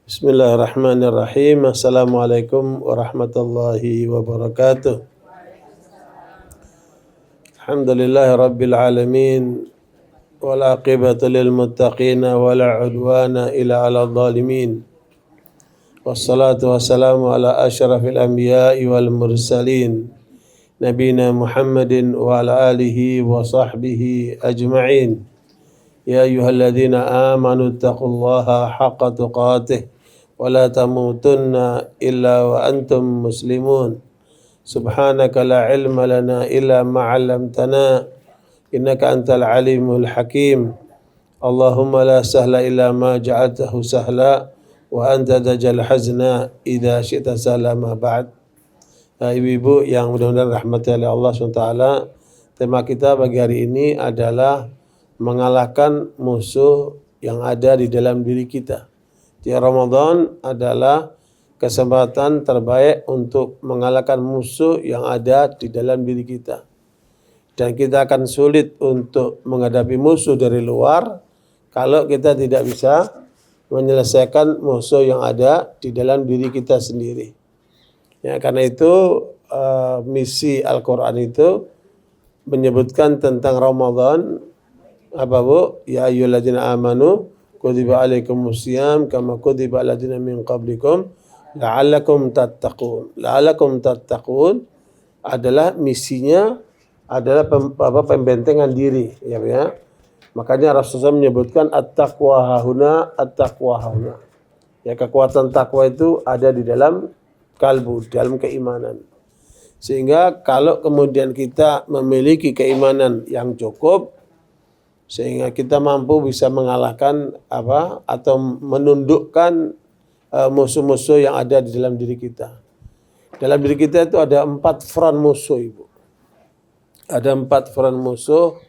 Bismillahirrahmanirrahim. Assalamualaikum warahmatullahi wabarakatuh. Alhamdulillahi rabbil alamin. Wal aqibatu lil muttaqin wala udwana illa 'alal zalimin. Wassalatu wassalamu ala asyrafil anbiya'i wal mursalin. Nabina Muhammadin wa ala alihi wa sahbihi ajma'in. Ya ayyuhalladzina amanu taqullaha haqqa tuqatih ولا تموتن إلا وأنتم مسلمون سبحانك لا علم لنا إلا ما علمتنا إنك أنت العليم الحكيم اللهم لا سهل إلا ما جعلته سهلا وأنت تجعل الحزن إذا شئت سهلا ما بعد. Ibu-ibu yang mudah-mudahan rahmati oleh Allah SWT, tema kita bagi hari ini adalah mengalahkan musuh yang ada di dalam diri kita. Di Ramadan adalah kesempatan terbaik untuk mengalahkan musuh yang ada di dalam diri kita. Dan kita akan sulit untuk menghadapi musuh dari luar kalau kita tidak bisa menyelesaikan musuh yang ada di dalam diri kita sendiri. Ya, karena itu misi Al-Quran itu menyebutkan tentang Ramadan. Apa bu? Ya ayyuhalladzina amanu kutiba alaikumusiyam kama kutiba alladzina min qablikum la'allakum tattaqun. La'allakum tattaqun adalah misinya adalah pembentengan diri, ya. Makanya Rasulullah menyebutkan at-taqwa hahuna, at-taqwa hahuna. Ya, kekuatan takwa itu ada di dalam kalbu, dalam keimanan. Sehingga kalau kemudian kita memiliki keimanan yang cukup, sehingga kita mampu bisa mengalahkan atau menundukkan musuh-musuh yang ada di dalam diri kita. Dalam diri kita itu ada 4 front musuh, Ibu. Ada 4 front musuh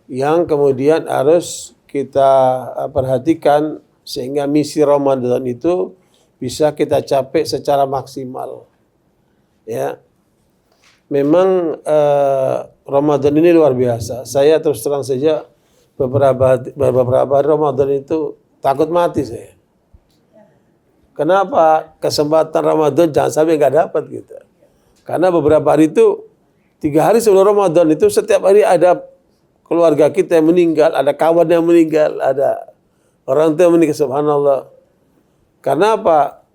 yang kemudian harus kita perhatikan sehingga misi Ramadan itu bisa kita capai secara maksimal. Ya. Memang Ramadan ini luar biasa. Saya terus terang saja beberapa Ramadan itu takut mati saya. Kenapa? Kesempatan Ramadan jangan sampai nggak dapat gitu. Karena beberapa hari itu 3 hari sebelum Ramadan itu setiap hari ada keluarga kita yang meninggal, ada kawan yang meninggal, ada orang tua yang meninggal. Subhanallah. Karena apa?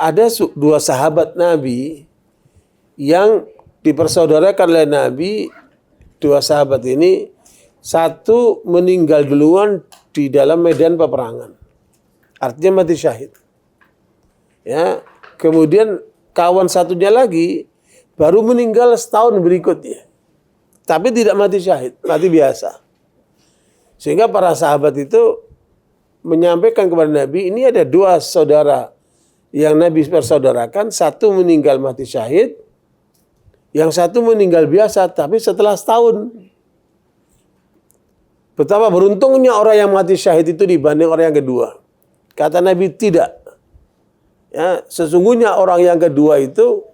Ada 2 sahabat Nabi yang dipersaudarakan oleh Nabi. 2 sahabat ini, satu meninggal duluan di dalam medan peperangan, artinya mati syahid. Ya, kemudian kawan satunya lagi baru meninggal setahun berikutnya, tapi tidak mati syahid, mati biasa. Sehingga para sahabat itu menyampaikan kepada Nabi, ini ada 2 saudara yang Nabi persaudarakan, satu meninggal mati syahid, yang satu meninggal biasa, tapi setelah setahun. Betapa beruntungnya orang yang mati syahid itu dibanding orang yang kedua. Kata Nabi, tidak. Ya, sesungguhnya orang yang kedua itu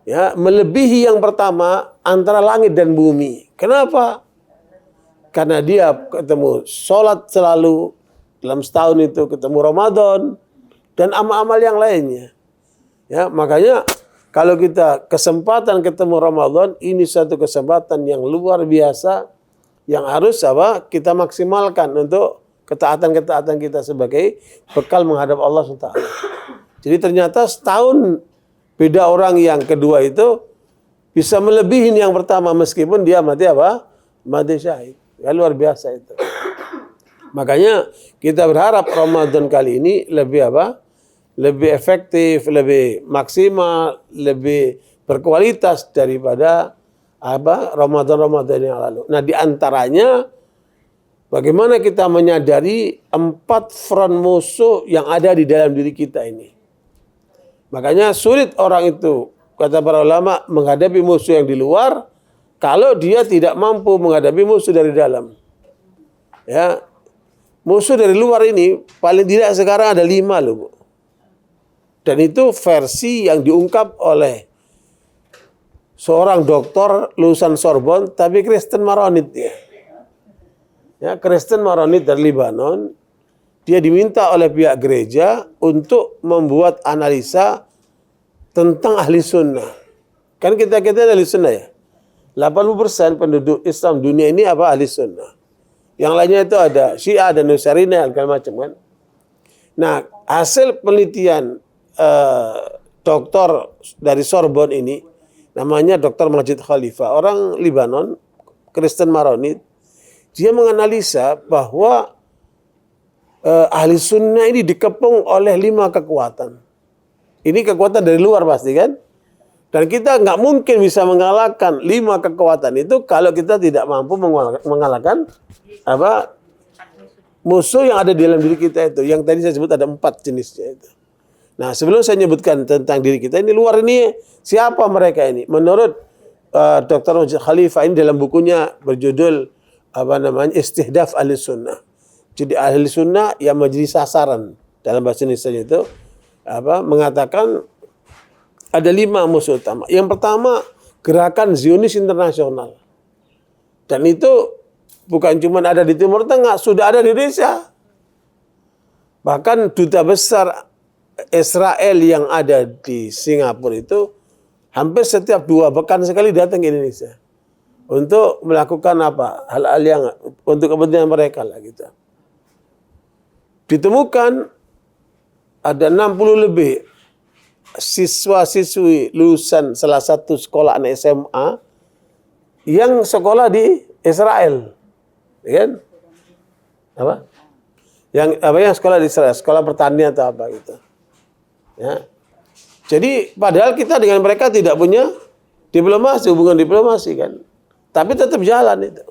ya melebihi yang pertama antara langit dan bumi. Kenapa? Karena dia ketemu sholat selalu dalam setahun itu, ketemu Ramadan dan amal-amal yang lainnya. Ya, makanya kalau kita kesempatan ketemu Ramadan, ini satu kesempatan yang luar biasa yang harus kita maksimalkan untuk ketaatan-ketaatan kita sebagai bekal menghadap Allah SWT. Jadi ternyata setahun beda orang yang kedua itu bisa melebihi yang pertama meskipun dia mati mati syahid. Ya, luar biasa itu. Makanya kita berharap Ramadan kali ini lebih lebih efektif, lebih maksimal, lebih berkualitas daripada Ramadan-Ramadan yang lalu. Nah, di antaranya bagaimana kita menyadari 4 front musuh yang ada di dalam diri kita ini. Makanya sulit orang itu, kata para ulama, menghadapi musuh yang di luar kalau dia tidak mampu menghadapi musuh dari dalam. Ya. Musuh dari luar ini paling tidak sekarang ada 5 loh, Bu. Dan itu versi yang diungkap oleh seorang doktor lulusan Sorbonne tapi Kristen Maronit ya. Ya, Kristen Maronit dari Lebanon dia diminta oleh pihak gereja untuk membuat analisa tentang ahli sunnah. Kan kita ahli sunnah ya. 80% penduduk Islam dunia ini apa? Ahli sunnah. Yang lainnya itu ada Syiah, ada Nusairiyah, segala macam kan. Nah, hasil penelitian doktor dari Sorbonne ini, namanya Dr. Majid Khalifah, orang Libanon, Kristen Maronit, dia menganalisa bahwa ahli sunnah ini dikepung oleh 5 kekuatan. Ini kekuatan dari luar pasti kan? Dan kita nggak mungkin bisa mengalahkan 5 kekuatan itu kalau kita tidak mampu mengalahkan apa musuh yang ada di dalam diri kita itu. Yang tadi saya sebut ada 4 jenisnya itu. Nah, sebelum saya menyebutkan tentang diri kita ini, luar ini siapa mereka ini? Menurut Dr. Majid Khalifah ini dalam bukunya berjudul Istihdaf Ahli Sunnah. Jadi ahli sunnah yang menjadi sasaran dalam bahasa Indonesia itu mengatakan ada 5 musuh utama. Yang pertama, gerakan Zionis internasional. Dan itu bukan cuma ada di Timur Tengah, sudah ada di Indonesia. Bahkan duta besar Israel yang ada di Singapura itu hampir setiap 2 pekan sekali datang ke Indonesia untuk melakukan hal-hal yang untuk kepentingan mereka lah gitu. Ditemukan ada 60 lebih siswa-siswi lulusan salah satu sekolah anak SMA yang sekolah di Israel, ya kan? Yang sekolah di Israel, sekolah pertanian atau apa gitu. Ya. Jadi padahal kita dengan mereka tidak punya hubungan diplomasi kan. Tapi tetap jalan itu.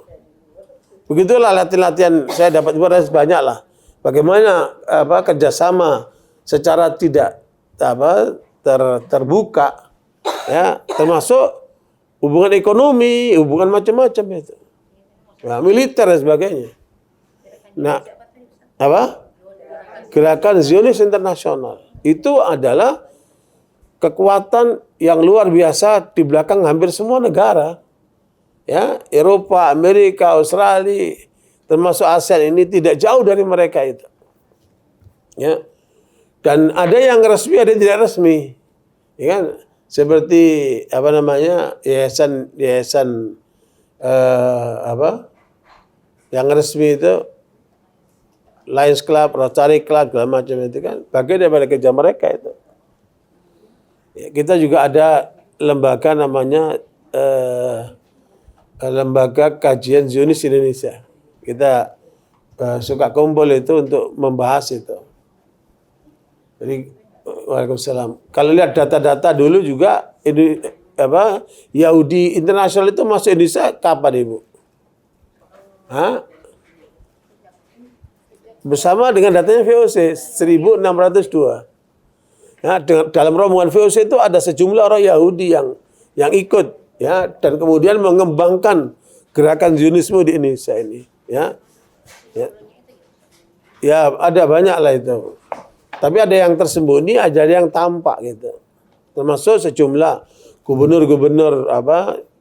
Begitulah latihan-latihan saya dapat banyak lah. Bagaimana kerjasama secara tidak terbuka, ya, termasuk hubungan ekonomi, hubungan macam-macam itu, ya, militer dan sebagainya. Nah, gerakan Zionis internasional itu adalah kekuatan yang luar biasa di belakang hampir semua negara, ya, Eropa, Amerika, Australia, termasuk ASEAN ini tidak jauh dari mereka itu, ya. Dan ada yang resmi, ada yang tidak resmi, ya kan? Seperti yayasan yang resmi itu Lions Club, Rotary Club, segala macam itu kan bagian daripada kerja mereka itu. Ya, kita juga ada lembaga namanya Lembaga Kajian Zionis Indonesia. Kita suka kumpul itu untuk membahas itu. Jadi, waalaikumsalam. Kalau lihat data-data dulu juga ini Yahudi internasional itu masuk Indonesia kapan, Ibu? Bersama dengan datanya VOC 1602. Ya, dalam rombongan VOC itu ada sejumlah orang Yahudi yang ikut, ya, dan kemudian mengembangkan gerakan Zionisme di Indonesia ini, ya. Ya, ada banyak lah itu. Tapi ada yang tersembunyi, ada yang tampak gitu. Termasuk sejumlah gubernur-gubernur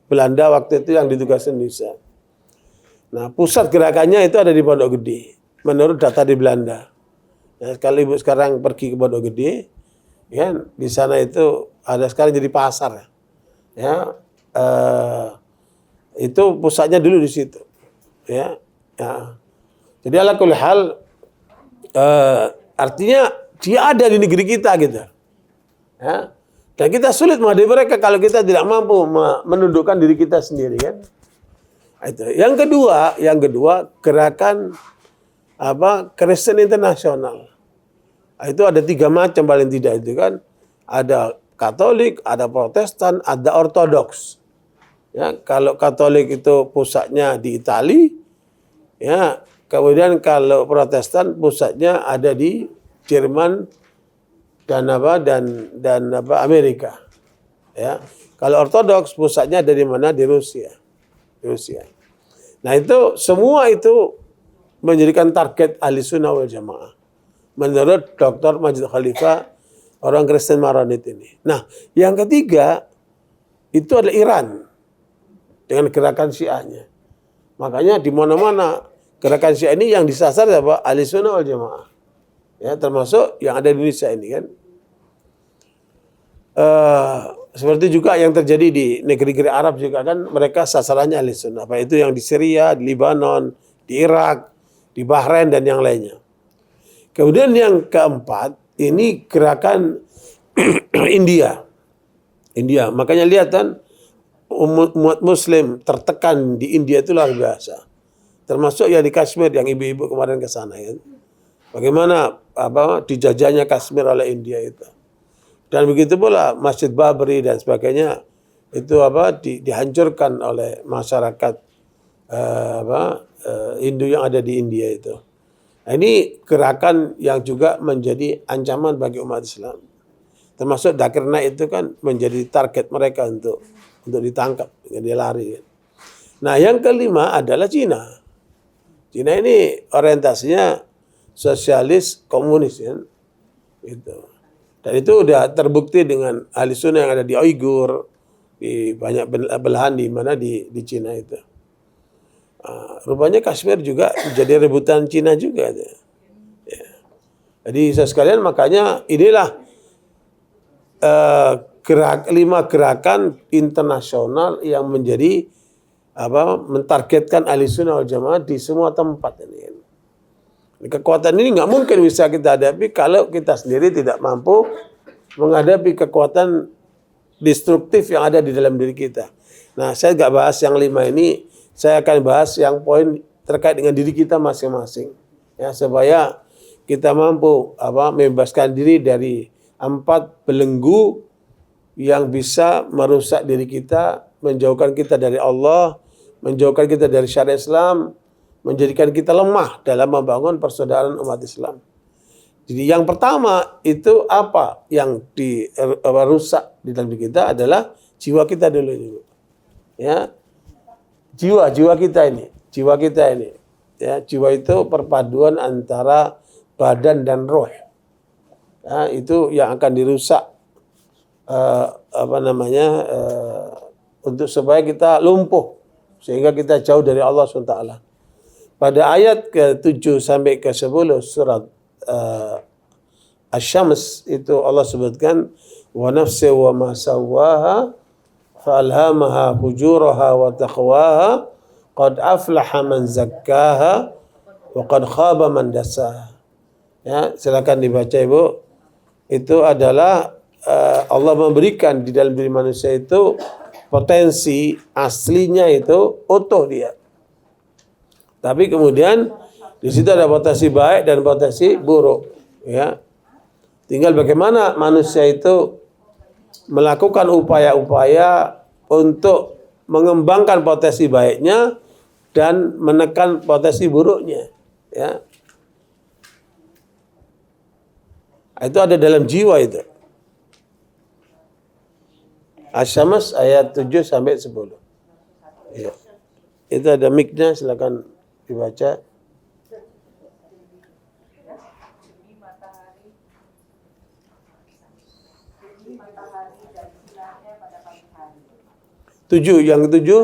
Belanda waktu itu yang ditugaskan Indonesia. Nah, pusat gerakannya itu ada di Pondok Gede, menurut data di Belanda. Ya, kalau Ibu sekarang pergi ke Pondok Gede, ya, di sana itu ada sekarang jadi pasar. Ya, itu pusatnya dulu di situ. Ya, ya. Jadi ala kulli hal, artinya dia ada di negeri kita gitu. Ya. Dan kita sulit menghadapi mereka kalau kita tidak mampu menundukkan diri kita sendiri kan. Itu. Yang kedua gerakan Kristen internasional. Itu ada 3 macam paling tidak itu kan. Ada Katolik, ada Protestan, ada Ortodoks. Ya, kalau Katolik itu pusatnya di Italia, ya, kemudian kalau Protestan pusatnya ada di Jerman dan Amerika. Ya. Kalau Ortodoks pusatnya dari mana? Di Rusia. Nah, itu semua itu menjadikan target Ahli Sunnah wal Jamaah. Menurut Dr. Majid Khalifah, orang Kristen Maronit ini. Nah, yang ketiga itu adalah Iran dengan gerakan Syiahnya. Makanya di mana-mana gerakan Syiah ini yang disasar Ahli Sunnah wal Jamaah. Ya, termasuk yang ada di Indonesia ini kan. Seperti juga yang terjadi di negeri-negeri Arab juga kan, mereka sasarannya ahli sunnah. Apa itu yang di Syria, di Lebanon, di Irak, di Bahrain dan yang lainnya. Kemudian yang keempat, ini gerakan India. Makanya lihat kan, umat muslim tertekan di India itu luar biasa. Termasuk yang di Kashmir, yang ibu-ibu kemarin ke sana ya. Bagaimana dijajahnya Kashmir oleh India itu. Dan begitu pula Masjid Babri dan sebagainya itu dihancurkan oleh masyarakat Hindu yang ada di India itu. Nah, ini gerakan yang juga menjadi ancaman bagi umat Islam. Termasuk Zakir Naik itu kan menjadi target mereka untuk ditangkap, dia lari. Nah, yang kelima adalah Cina. Cina ini orientasinya sosialis komunis ya. Itu. Dan itu udah terbukti dengan ahli sunnah yang ada di Uighur, di banyak belahan di mana di Cina itu. Rupanya Kashmir juga jadi rebutan Cina juga. Ya. Jadi sekalian makanya inilah 5 gerakan internasional yang menjadi mentargetkan ahli sunnah wal jamaah di semua tempat ini. Kekuatan ini nggak mungkin bisa kita hadapi kalau kita sendiri tidak mampu menghadapi kekuatan destruktif yang ada di dalam diri kita. Nah, saya nggak bahas yang 5 ini, saya akan bahas yang poin terkait dengan diri kita masing-masing, ya supaya kita mampu membebaskan diri dari 4 belenggu yang bisa merusak diri kita, menjauhkan kita dari Allah, menjauhkan kita dari syariat Islam, menjadikan kita lemah dalam membangun persaudaraan umat Islam. Jadi yang pertama itu apa yang dirusak di dalam diri kita adalah jiwa kita dulu. Ya. Jiwa kita ini. Ya, jiwa itu perpaduan antara badan dan roh. Ya, itu yang akan dirusak untuk supaya kita lumpuh sehingga kita jauh dari Allah SWT. Pada ayat ke-7 sampai ke-10 surat Asy-Syams itu Allah sebutkan wa nafsi wa ma sawwaha falhamaha fujuraha wa taqwaha qad aflaha man zakkaha wa qad khaba man dassaha. Ya, silakan dibaca Ibu. Itu adalah Allah memberikan di dalam diri manusia itu potensi aslinya itu utuh dia. Tapi kemudian di situ ada potensi baik dan potensi buruk, ya. Tinggal bagaimana manusia itu melakukan upaya-upaya untuk mengembangkan potensi baiknya dan menekan potensi buruknya, ya. Itu ada dalam jiwa itu. Asy-Syams ayat 7 sampai 10. Ya. Itu ada mic-nya, silakan dibaca. Yang ketujuh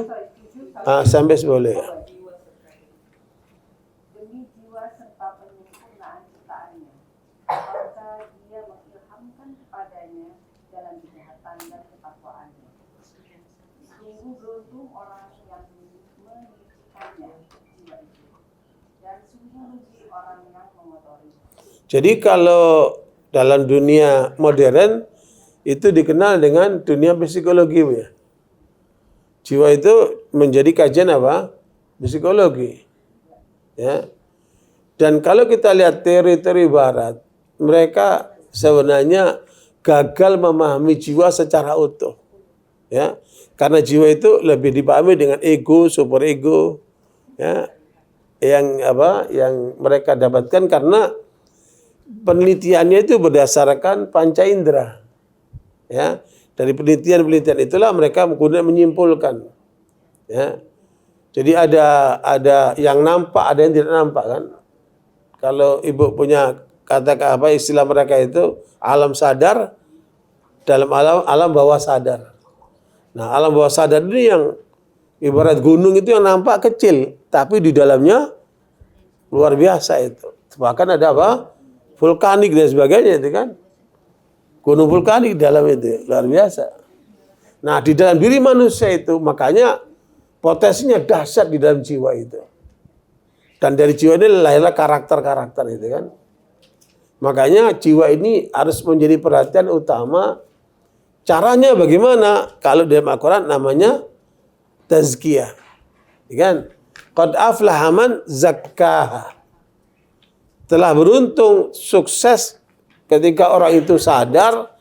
sampai 10 ya. Demi jiwa serta penyempurnaan ciptaannya, maka dia mengilhamkan kepadanya jalan kejahatan dan ketakwaannya. Sungguh beruntung orang yang menyucikannya jiwa itu, dan sungguh rugi orang yang mengotori. Jadi kalau dalam dunia modern itu dikenal dengan dunia psikologi, ya. Jiwa itu menjadi kajian apa? Psikologi. Ya. Dan kalau kita lihat teori-teori barat, mereka sebenarnya gagal memahami jiwa secara utuh. Ya. Karena jiwa itu lebih dipahami dengan ego, super ego, ya. Yang mereka dapatkan karena penelitiannya itu berdasarkan panca indera. Ya. Dari penelitian itulah mereka kemudian menyimpulkan. Ya. Jadi ada yang nampak, ada yang tidak nampak kan. Kalau Ibu punya istilah mereka itu alam sadar, dalam alam bawah sadar. Nah, alam bawah sadar ini yang ibarat gunung itu yang nampak kecil, tapi di dalamnya luar biasa itu. Bahkan ada vulkanik dan sebagainya itu kan. Gunung vulkanik dalam itu luar biasa. Nah, di dalam diri manusia itu makanya potensinya dahsyat di dalam jiwa itu. Dan dari jiwa ini lahirlah karakter-karakter itu kan. Makanya jiwa ini harus menjadi perhatian utama. Caranya bagaimana? Kalau dalam Al-Quran namanya tazkiyah. Ya kan? Qad aflaha man zakkaha. Telah beruntung, sukses ketika orang itu sadar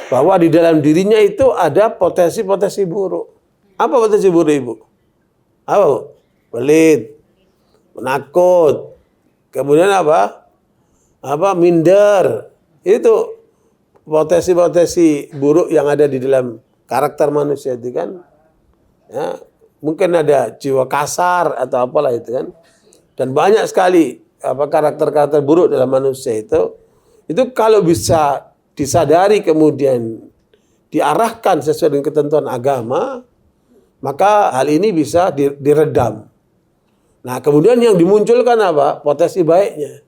bahwa di dalam dirinya itu ada potensi-potensi buruk. Apa potensi buruk, Ibu? Apa, Bu? Pelit, menakut, kemudian apa? Minder. Itu potensi-potensi buruk yang ada di dalam karakter manusia itu kan. Ya, mungkin ada jiwa kasar atau apalah itu kan. Dan banyak sekali karakter-karakter buruk dalam manusia itu kalau bisa disadari kemudian diarahkan sesuai dengan ketentuan agama, maka hal ini bisa diredam. Nah, kemudian yang dimunculkan apa? Potensi baiknya.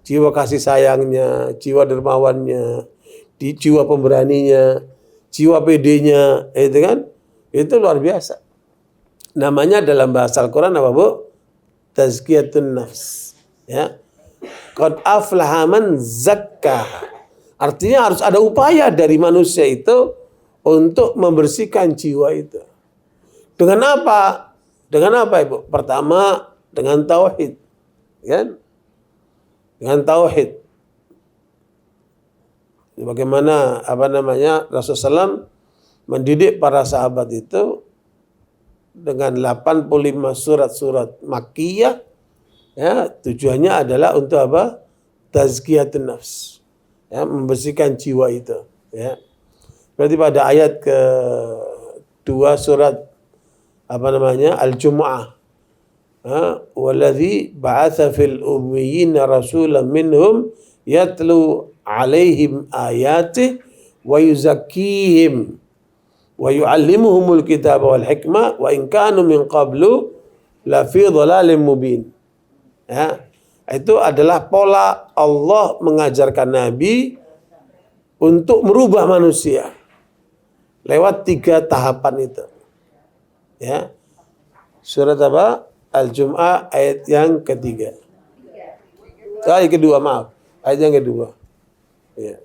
Jiwa kasih sayangnya, jiwa dermawannya, jiwa pemberaninya, jiwa pedenya, itu kan? Itu luar biasa. Namanya dalam bahasa Al-Quran apa, Bu? Tazkiyatun nafs. Ya. Qad aflaha man zakkaha. Artinya harus ada upaya dari manusia itu untuk membersihkan jiwa itu. Dengan apa? Dengan apa, Ibu? Pertama, dengan tauhid. Kan? Dengan tauhid. Bagaimana Rasulullah SAW mendidik para sahabat itu dengan 85 surat-surat Makkiyah, ya, tujuannya adalah untuk apa? Tazkiyatun nafs. Ya, membersihkan jiwa itu, ya. Berarti pada ayat ke-2 surat Al-Jumu'ah. Waladzi ba'atsa fil ummiyina rasulan minhum yatlu 'alaihim ayatihi wa yuzakkihim wa yu'allimuhumul kitaba wal hikmah wa in kanu min qablu la fi dhalalin mubin. Ya, itu adalah pola Allah mengajarkan Nabi untuk merubah manusia lewat 3 tahapan itu. Ya. Surat apa? Al-Jum'ah ayat yang ketiga. Ayat kedua, maaf. Ayat yang kedua. Ya.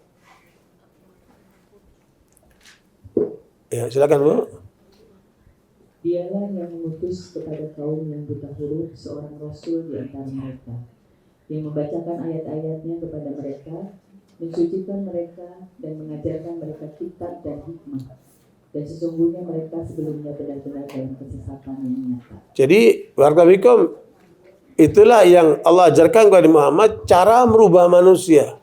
Ya, silakan, Bu. Dialah yang mengutus kepada kaum yang buta huruf seorang rasul di antara mereka, yang membacakan ayat-ayatnya kepada mereka, mensucikan mereka dan mengajarkan mereka kitab dan hikmah. Dan sesungguhnya mereka sebelumnya benar-benar dalam kesesatan yang nyata. Jadi, barakallahu, itulah yang Allah ajarkan kepada Muhammad, cara merubah manusia.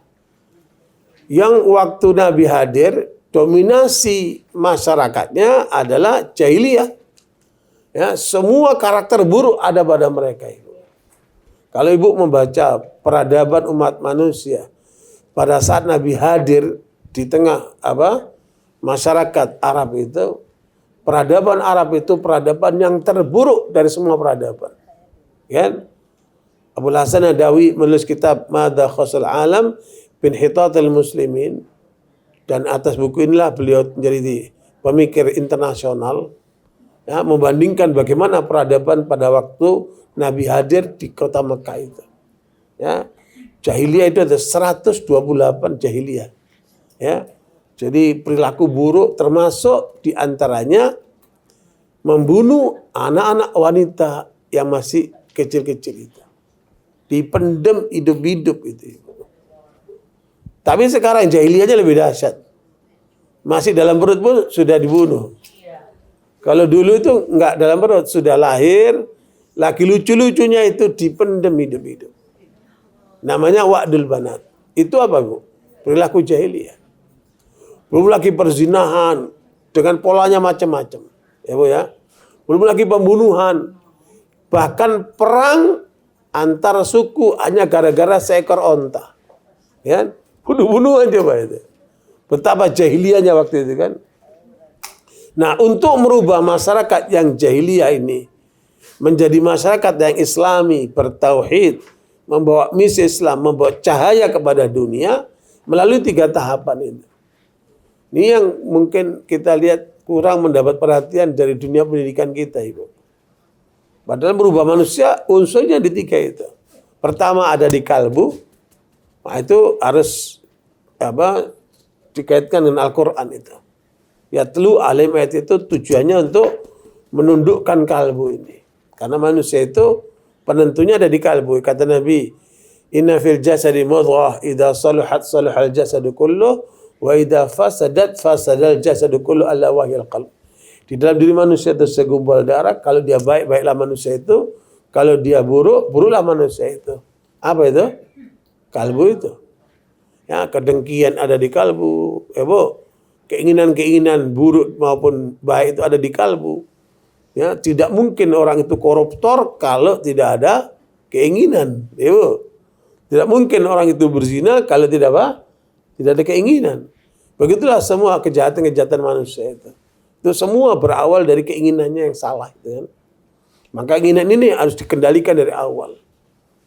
Yang waktu Nabi hadir, dominasi masyarakatnya adalah jahiliyah. Ya, semua karakter buruk ada pada mereka itu. Kalau Ibu membaca peradaban umat manusia pada saat Nabi hadir di tengah masyarakat Arab itu, peradaban Arab itu peradaban yang terburuk dari semua peradaban. Kan? Abul Hasan Nadawi menulis kitab Madza Khassal Alam bin Hitatil Muslimin, dan atas buku inilah beliau menjadi pemikir internasional, ya, membandingkan bagaimana peradaban pada waktu Nabi hadir di kota Mekah itu. Ya, jahiliyah itu ada 128 jahiliyah. Ya. Jadi perilaku buruk termasuk diantaranya membunuh anak-anak wanita yang masih kecil-kecil itu. Dipendam hidup-hidup itu. Tapi sekarang jahiliyahnya lebih dahsyat. Masih dalam perut pun sudah dibunuh. Kalau dulu itu enggak dalam perut, sudah lahir, lagi lucu-lucunya itu dipendam hidup-hidup. Namanya wa'dul banat. Itu apa, Bu? Perilaku jahiliyah. Belum lagi perzinahan dengan polanya macam-macam. Ya, Bu, ya. Belum lagi pembunuhan. Bahkan perang antar suku hanya gara-gara seekor onta. Ya, bunuh-bunuhan coba itu. Betapa jahiliyahnya waktu itu kan. Nah, untuk merubah masyarakat yang jahiliyah ini menjadi masyarakat yang islami, bertauhid, membawa misi Islam, membawa cahaya kepada dunia melalui 3 tahapan itu. Ini yang mungkin kita lihat kurang mendapat perhatian dari dunia pendidikan kita, Ibu. Padahal merubah manusia unsurnya di 3 itu. Pertama ada di kalbu, nah itu harus dikaitkan dengan Al-Quran itu. Yatlu alim ayat itu tujuannya untuk menundukkan kalbu ini. Karena manusia itu penentunya ada di kalbu. Kata Nabi, inna fil jasadi mudghah idza saluhat salahal jasadu kulluh wa idza fasadat fasadal jasadu kulluh ala wahyil qalb. Di dalam diri manusia itu segumpal darah, kalau dia baik, baiklah manusia itu, kalau dia buruk, buruklah manusia itu. Apa itu? Kalbu itu. Ya, kedengkian ada di kalbu. Keinginan-keinginan buruk maupun baik itu ada di kalbu. Ya, tidak mungkin orang itu koruptor kalau tidak ada keinginan. Tidak mungkin orang itu berzina kalau tidak ada keinginan. Begitulah semua kejahatan-kejahatan manusia itu. Itu semua berawal dari keinginannya yang salah. Gitu kan? Maka keinginan ini harus dikendalikan dari awal.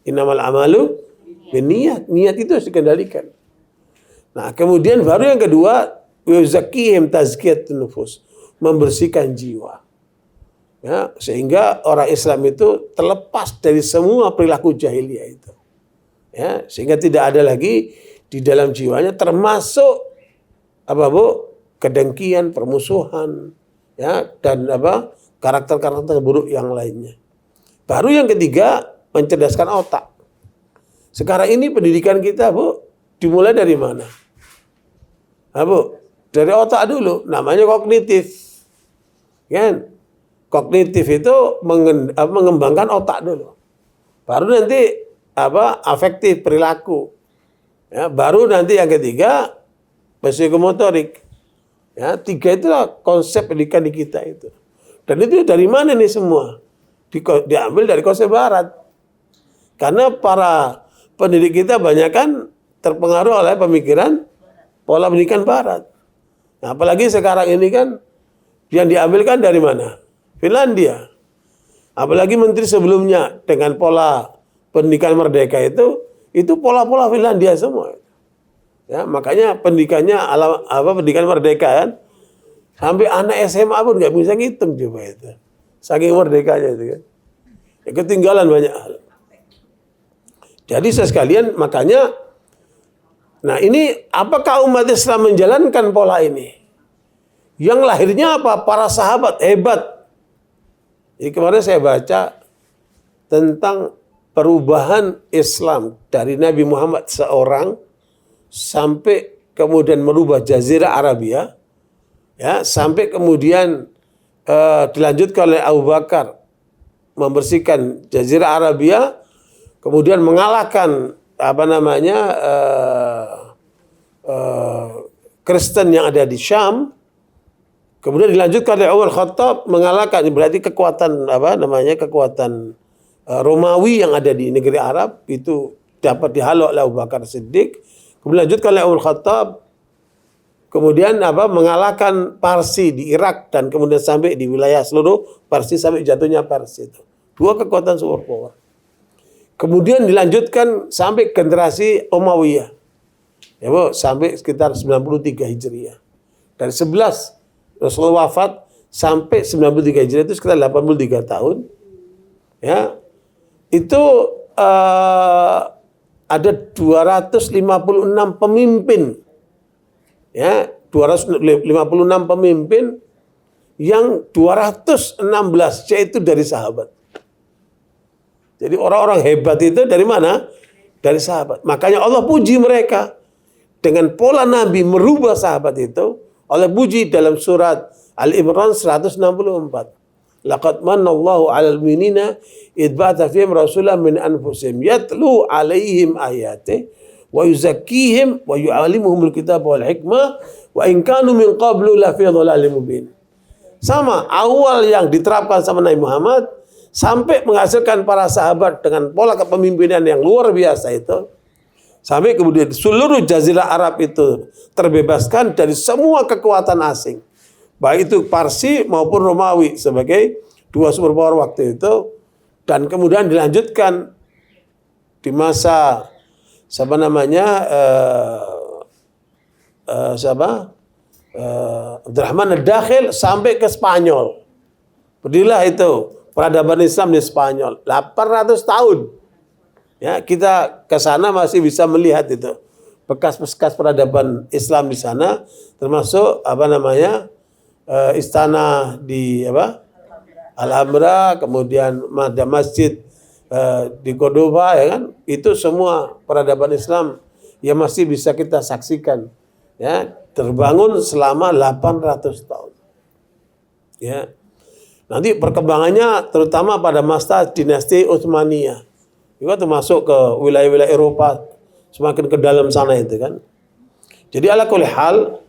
Innamal amalu binniyat. Niat itu harus dikendalikan. Nah, kemudian baru yang kedua, yuzakihim tazkiyatun nufus, membersihkan jiwa. Ya, sehingga orang Islam itu terlepas dari semua perilaku jahiliyah itu. Ya, sehingga tidak ada lagi di dalam jiwanya termasuk kedengkian, permusuhan, ya, dan karakter-karakter buruk yang lainnya. Baru yang ketiga, mencerdaskan otak. Sekarang ini pendidikan kita, Bu, dimulai dari mana? Bu, dari otak dulu, namanya kognitif. Kan? Kognitif itu mengembangkan otak dulu. Baru nanti afektif, perilaku. Ya, baru nanti yang ketiga psikomotorik. Ya, 3 itulah konsep pendidikan di kita itu. Dan itu dari mana nih semua? Diambil dari konsep barat. Karena para pendidik kita banyak kan terpengaruh oleh pemikiran pola pendidikan barat. Nah, apalagi sekarang ini kan yang diambil kan dari mana? Finlandia. Apalagi menteri sebelumnya dengan pola pendidikan merdeka itu pola-pola Finlandia semua. Ya, makanya pendidikannya pendidikan merdeka kan. Sampai anak SMA pun nggak bisa ngitung coba itu. Saking merdekanya itu kan. Ya, ketinggalan banyak hal. Jadi sekalian makanya, nah ini apakah umat Islam menjalankan pola ini? Yang lahirnya apa? Para sahabat hebat. Jadi kemarin saya baca tentang perubahan Islam dari Nabi Muhammad seorang sampai kemudian merubah Jazirah Arabia, ya, sampai kemudian dilanjutkan oleh Abu Bakar membersihkan Jazirah Arabia, kemudian mengalahkan Kristen yang ada di Syam. Kemudian dilanjutkan oleh Umar Khattab mengalahkan, berarti kekuatan kekuatan Romawi yang ada di negeri Arab itu dapat dihalau oleh Abu Bakar Siddiq. Kemudian dilanjutkan oleh Umar Khattab, kemudian mengalahkan Parsi di Irak dan kemudian sampai di wilayah seluruh Parsi sampai jatuhnya Parsi itu. 2 kekuatan superpower. Kemudian dilanjutkan sampai generasi Umayyah. Ya, Bu, sampai sekitar 93 Hijriah. Dari 11 Rasulullah wafat sampai 93 Hijriah itu sekitar 83 tahun. Ya. Itu ada 256 pemimpin. Ya, 256 pemimpin yang 216 yaitu dari sahabat. Jadi orang-orang hebat itu dari mana? Dari sahabat. Makanya Allah puji mereka dengan pola Nabi merubah sahabat itu. Allah puji dalam surat Al-Imran 164. Laqad manallahu 'alal mu'minina idh ba'atha fihim rasulan min anfusihim yatlu 'alaihim ayatihi wa yuzakkihim wa yu'allimuhumul kitaba wal hikmah wa in kanu min qablu la fi dhalalin mubin. Sama awal yang diterapkan sama Nabi Muhammad sampai menghasilkan para sahabat dengan pola kepemimpinan yang luar biasa itu. Sampai kemudian seluruh Jazirah Arab itu terbebaskan dari semua kekuatan asing. Baik itu Parsi maupun Romawi sebagai 2 superpower waktu itu. Dan kemudian dilanjutkan di masa siapa namanya Abdurrahman Ad-Dakhil sampai ke Spanyol. Berdirilah itu peradaban Islam di Spanyol 800 tahun. Ya, kita ke sana masih bisa melihat itu bekas-bekas peradaban Islam di sana, termasuk istana di Alhambra, kemudian ada masjid di Cordoba, ya kan? Itu semua peradaban Islam yang masih bisa kita saksikan. Ya, terbangun selama 800 tahun. Ya. Nanti perkembangannya terutama pada masa dinasti Utsmaniyah. Juga termasuk ke wilayah-wilayah Eropa, semakin ke dalam sana itu kan. Jadi ala kulli hal,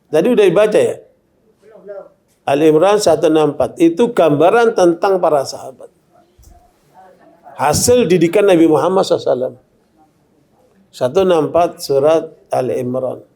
tadi udah dibaca ya? Al-Imran 164 itu gambaran tentang para sahabat. Hasil didikan Nabi Muhammad SAW. 164 surat Al-Imran.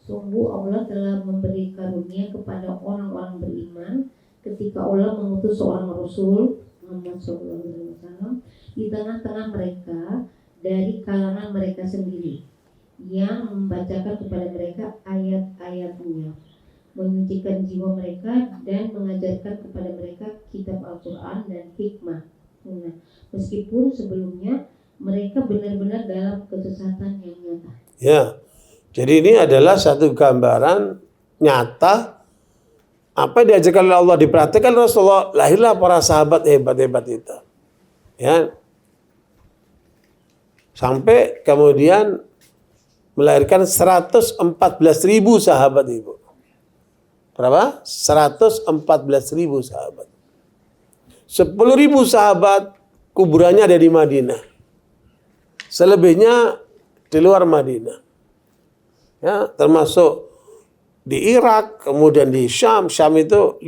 Sungguh Allah telah memberi karunia kepada orang-orang beriman ketika Allah mengutus seorang Rasul Muhammad SAW di tengah-tengah mereka dari kalangan mereka sendiri yang membacakan kepada mereka ayat-ayatnya, menyucikan jiwa mereka dan mengajarkan kepada mereka kitab Al-Quran dan hikmah. Nah, meskipun sebelumnya mereka benar-benar dalam kesesatan yang nyata. Ya. Jadi ini adalah satu gambaran nyata apa yang diajarkan oleh Allah, diperhatikan Rasulullah, lahirlah para sahabat hebat-hebat itu. Ya. Sampai kemudian melahirkan 114.000 sahabat Ibu. Berapa? 114.000 sahabat. 10.000 sahabat kuburannya ada di Madinah. Selebihnya di luar Madinah. Ya, termasuk di Irak, kemudian di Syam itu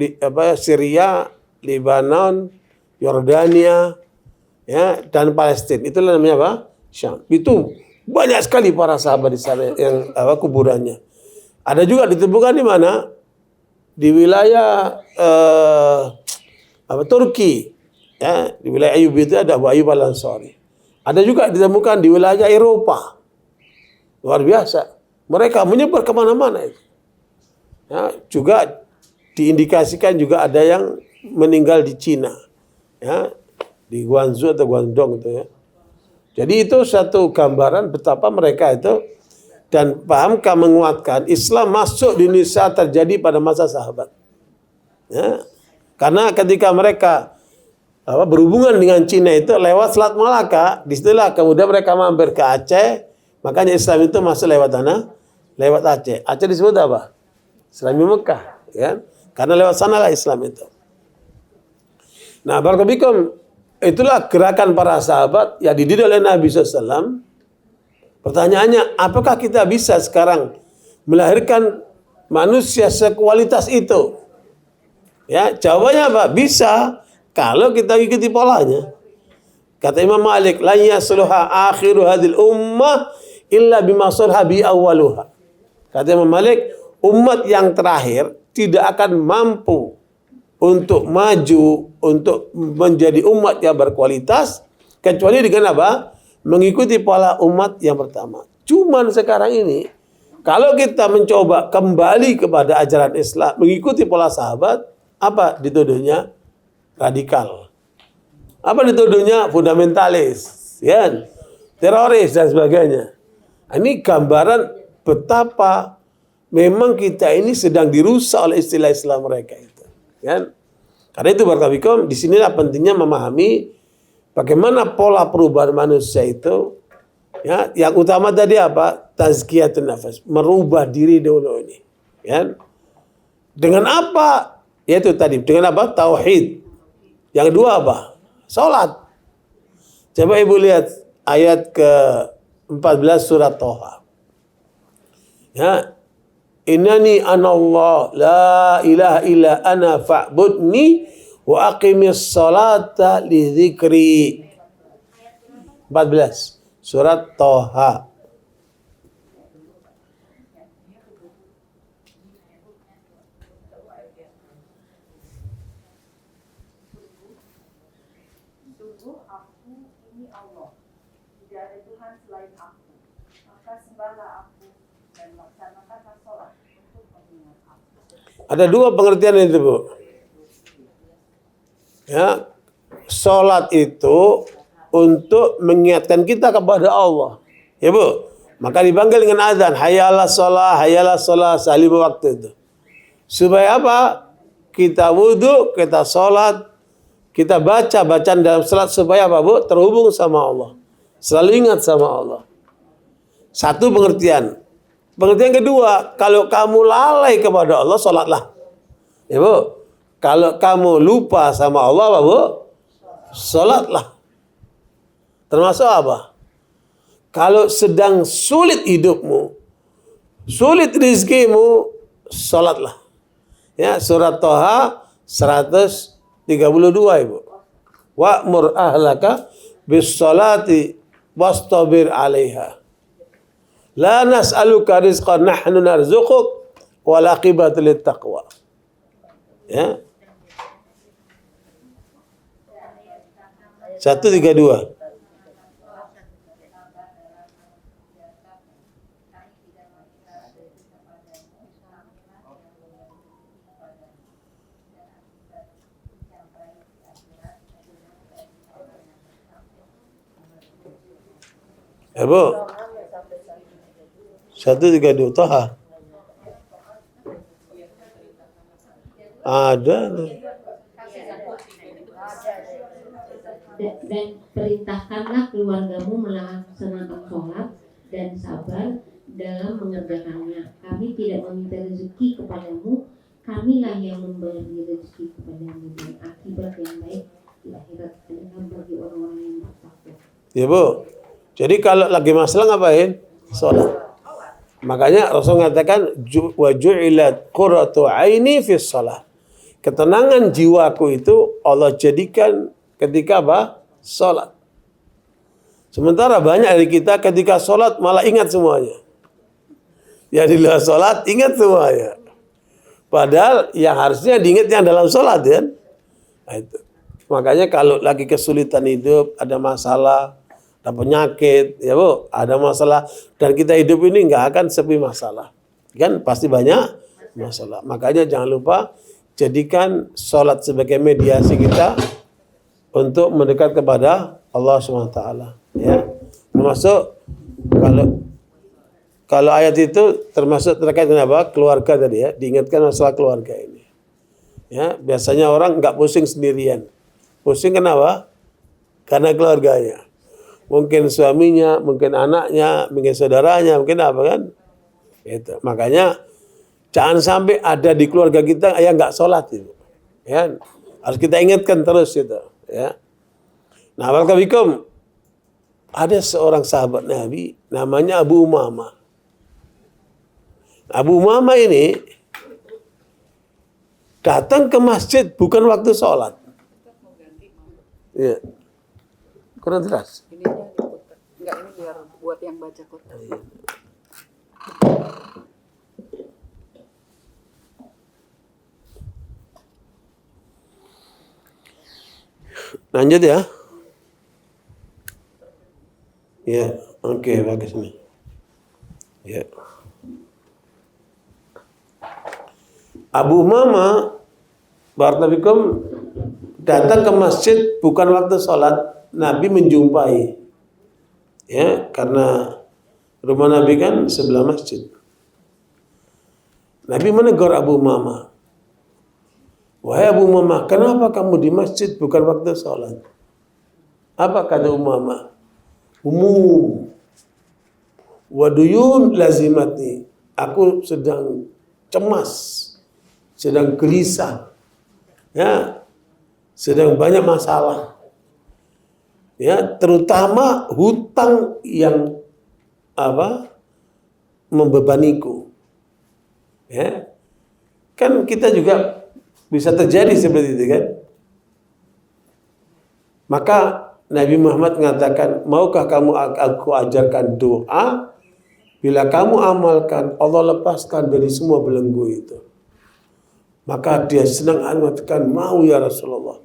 Syria, Lebanon, Yordania, ya, dan Palestina. Itulah namanya apa? Syam. Itu banyak sekali para sahabat di sana yang kuburannya. Ada juga ditemukan di mana? Di wilayah Turki, ya, di wilayah Ayub itu ada Abu Ayyub Al-Ansari. Ada juga ditemukan di wilayah Eropa. Luar biasa. Mereka menyebar kemana-mana. Ya, juga diindikasikan juga ada yang meninggal di Cina, ya, di Guangzhou atau Guangdong itu ya. Jadi itu satu gambaran betapa mereka itu, dan pahamkah menguatkan Islam masuk di Indonesia terjadi pada masa sahabat. Ya, karena ketika mereka berhubungan dengan Cina itu lewat Selat Malaka, disitulah kemudian mereka mampir ke Aceh, makanya Islam itu masuk lewat Aceh. Aceh disebut apa? Islami Mekah, ya. Karena lewat sanalah Islam itu. Nah, barakallahu itulah gerakan para sahabat yang dididik oleh Nabi SAW. Pertanyaannya, apakah kita bisa sekarang melahirkan manusia sekualitas itu? Ya, jawabannya apa? Bisa, kalau kita ikuti polanya. Kata Imam Malik, la yasluha akhiru hadil ummah illa bima salha bi awwaluha. Kata Imam Malik, umat yang terakhir tidak akan mampu untuk maju, untuk menjadi umat yang berkualitas, kecuali dengan apa? Mengikuti pola umat yang pertama. Cuman sekarang ini, kalau kita mencoba kembali kepada ajaran Islam, mengikuti pola sahabat, apa dituduhnya? Radikal. Apa dituduhnya? Fundamentalis, ya, teroris dan sebagainya. Ini gambaran betapa memang kita ini sedang dirusak oleh istilah Islam mereka itu, kan? Karena itu barakallahu di sinilah pentingnya memahami bagaimana pola perubahan manusia itu, ya. Yang utama tadi apa? Tazkiyatun nafas, merubah diri dulu ini, kan? Dengan apa? Yaitu tadi dengan apa? Tauhid. Yang kedua apa? Salat. Coba Ibu lihat ayat ke-14 surat Toha. Ya, innani anallah la ilaha illa ana fa'budni wa aqimis salata li dzikri. 14 surat Toha. Sungguh aku ini Allah, tidak ada Tuhan selain aku. Maka sembahlah aku dan laksanakanlah sholat untuk mengingat aku. Ada dua pengertian itu, Bu. Ya, sholat itu untuk mengingatkan kita kepada Allah. Ya, Bu. Maka dipanggil dengan azan, hayyalah sholat, salim waktu itu. Supaya apa? Kita wudhu, kita sholat, kita baca bacaan dalam sholat supaya apa, Bu? Terhubung sama Allah. Selalu ingat sama Allah. Satu pengertian. Pengertian kedua, kalau kamu lalai kepada Allah, sholatlah. Ya, Bu. Kalau kamu lupa sama Allah, apa, Bu? Sholatlah. Termasuk apa? Kalau sedang sulit hidupmu, sulit rizkimu, sholatlah. Ya, surat Toha 132, Ibu. Wa'mur ahlaka bis sholati wastabir 'alaiha. La nas'aluka rizqan nahnu narzuquk wal aqibatu lit taqwa. Ya. 132. Ya, Bu. 132 Toha. Ada. Dan perintahkanlah keluargamu melaksanakan sholat dan sabar dalam mengerjakannya. Kami tidak meminta rezeki kepadamu, kamilah yang memberi rezeki kepadamu dan akibat yang baik di akhirat adalah bagi orang-orang yang bertakwa. Ya, Bu. Jadi kalau lagi masalah ngapain? Sholat. Makanya Rasul mengatakan wa ju'ilat qurratu aini fi shalah. Ketenangan jiwaku itu Allah jadikan ketika apa? Sholat. Sementara banyak dari kita ketika sholat malah ingat semuanya. Ya di luar sholat ingat semuanya. Padahal yang harusnya diingat yang dalam sholat kan. Nah, itu. Makanya kalau lagi kesulitan hidup, ada masalah, ada penyakit, ya Bu, ada masalah, dan kita hidup ini nggak akan sepi masalah, kan pasti banyak masalah. Makanya jangan lupa jadikan sholat sebagai mediasi kita untuk mendekat kepada Allah SWT. Ya, termasuk kalau ayat itu termasuk terkait dengan apa? Keluarga tadi ya, diingatkan masalah keluarga ini. Ya, biasanya orang nggak pusing sendirian, pusing kenapa? Karena keluarganya. Mungkin suaminya, mungkin anaknya, mungkin saudaranya, mungkin apa kan? Itu. Makanya jangan sampai ada di keluarga kita yang nggak sholat itu. Ya, harus kita ingatkan terus itu. Ya. Nah, waalaikumsalam. Ada seorang sahabat Nabi namanya Abu Umamah. Abu Umamah ini datang ke masjid bukan waktu sholat. Ya. Kurang jelas. Enggak, ini biar buat yang baca Quran. Lanjut ya. Ya, oke, bagus nih. Ya. Abu Umamah barakallahu datang ke masjid bukan waktu sholat. Nabi menjumpai, ya, karena rumah Nabi kan sebelah masjid. Nabi menegur Abu Umamah, wahai Abu Umamah, kenapa kamu di masjid bukan waktu sholat? Apa kata Umamah? Umum waduyun lazimati, aku sedang cemas, sedang gelisah, ya, sedang banyak masalah. Ya, terutama hutang yang membebaniku. Ya, kan kita juga bisa terjadi seperti itu kan. Maka Nabi Muhammad mengatakan, maukah kamu aku ajarkan doa? Bila kamu amalkan, Allah lepaskan dari semua belenggu itu. Maka dia senang mengatakan, mau ya Rasulullah.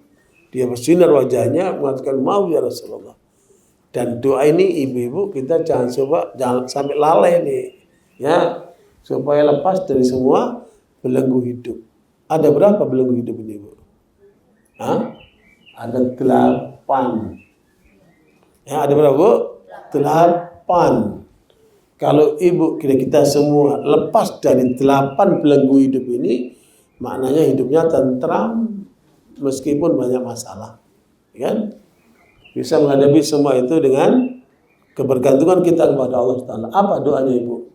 Dia bersinar wajahnya mengatakan, mau ya Rasulullah. Dan doa ini ibu-ibu kita jangan sampai lalai nih. Ya, supaya lepas dari semua belenggu hidup. Ada berapa belenggu hidup ini, Bu? Hah? Ada 8. Ya, ada berapa, Bu? 8. Kalau ibu kita semua lepas dari 8 belenggu hidup ini, maknanya hidupnya tentram meskipun banyak masalah. Kan? Bisa menghadapi semua itu dengan kebergantungan kita kepada Allah Ta'ala. Apa doanya ibu?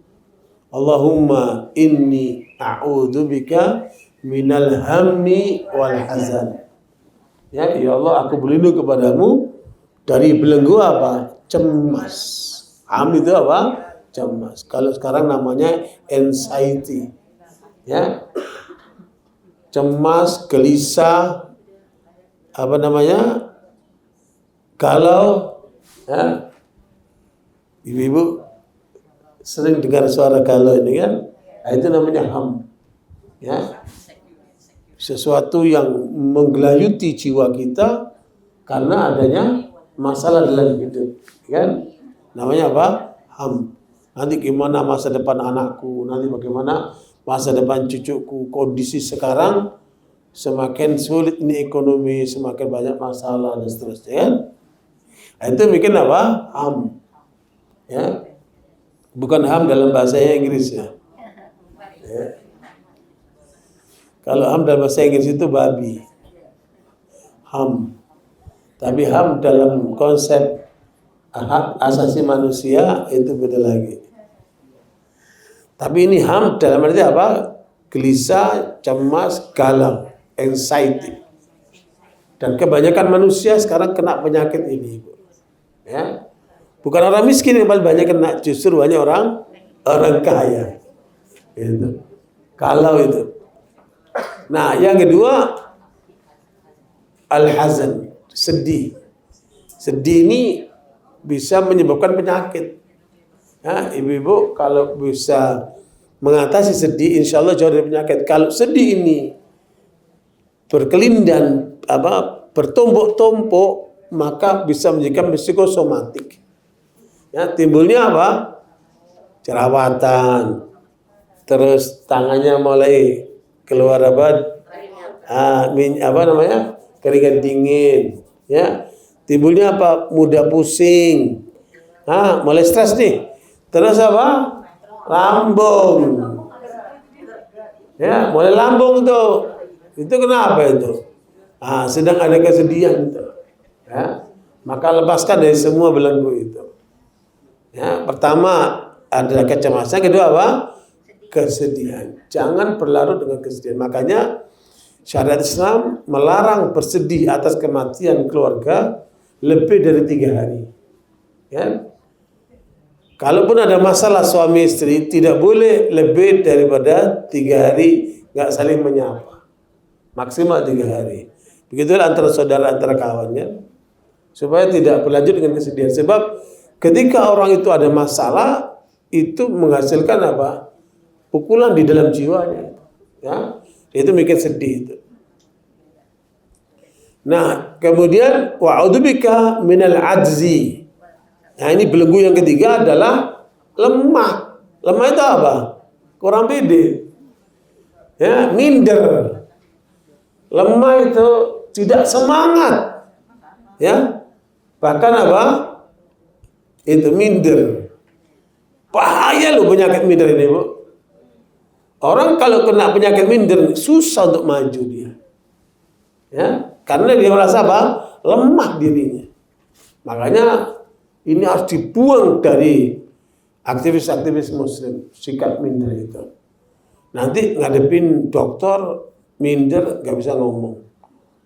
Allahumma inni a'udzubika minal hammi wal hazan. Ya Allah, aku berlindung kepadamu dari belenggu apa? Cemas. Ham itu apa? Cemas. Kalau sekarang namanya anxiety. Ya. Cemas, gelisah, apa namanya? Galau. Ya. Ibu-ibu sering dengar suara galau ini kan? Nah, itu namanya ham. Ya. Sesuatu yang menggelayuti jiwa kita karena adanya masalah dalam hidup, kan? Namanya apa? Ham. Nanti gimana masa depan anakku, nanti bagaimana masa depan cucuku, kondisi sekarang semakin sulit ini ekonomi, semakin banyak masalah dan seterusnya, kan? Nah, itu bikin apa? Ham. Ya. Bukan ham dalam bahasa Inggris ya. Ya. Kalau ham dalam bahasa Inggris itu babi. Ham. Tapi ham dalam konsep hak asasi manusia itu beda lagi. Tapi ini ham dalam arti apa? Gelisah, cemas, galau, anxiety. Dan kebanyakan manusia sekarang kena penyakit ini, Ibu. Ya. Bukan orang miskin yang paling banyak kena, justru banyak orang kaya. Itu. Galau itu. Nah, yang kedua al-hazan, sedih. Sedih ini bisa menyebabkan penyakit. Ya, ibu-ibu kalau bisa mengatasi sedih, insya Allah jauh dari penyakit. Kalau sedih ini berkelindan, bertumpuk-tumpuk, maka bisa menjadikan psikosomatik. Ya, timbulnya apa? Jerawatan, terus tangannya mulai keluar keringat dingin, ya. Timbulnya apa? Mudah pusing, mulai stres nih. Terus apa? Lambung, ya, mulai lambung tuh. Itu kenapa itu? Sedang ada kesedihan itu, ya. Maka lepaskan dari semua belenggu itu. Ya, pertama adalah kecemasan, kedua apa? Kesedihan. Jangan berlarut dengan kesedihan. Makanya syariat Islam melarang bersedih atas kematian keluarga lebih dari 3 hari. Ya. Kalaupun ada masalah suami istri, tidak boleh lebih daripada 3 hari nggak saling menyapa. Maksimal 3 hari. Begitulah antara saudara, antara kawannya, supaya tidak berlanjut dengan kesedihan. Sebab ketika orang itu ada masalah, itu menghasilkan apa? Pukulan di dalam jiwanya. Ya, itu bikin sedih itu. Nah, kemudian wa'udzubika minal ajzi. Nah, ini belenggu yang ketiga adalah lemah. Lemah itu apa? Kurang pede. Ya, minder. Lemah itu tidak semangat. Ya. Bahkan apa? Itu minder. Bahaya loh penyakit minder ini, Bu. Orang kalau kena penyakit minder susah untuk maju dia. Ya, karena dia merasa apa? Lemah dirinya. Makanya ini harus dibuang dari aktivis-aktivis muslim, sikap minder itu. Nanti ngadepin dokter minder nggak bisa ngomong.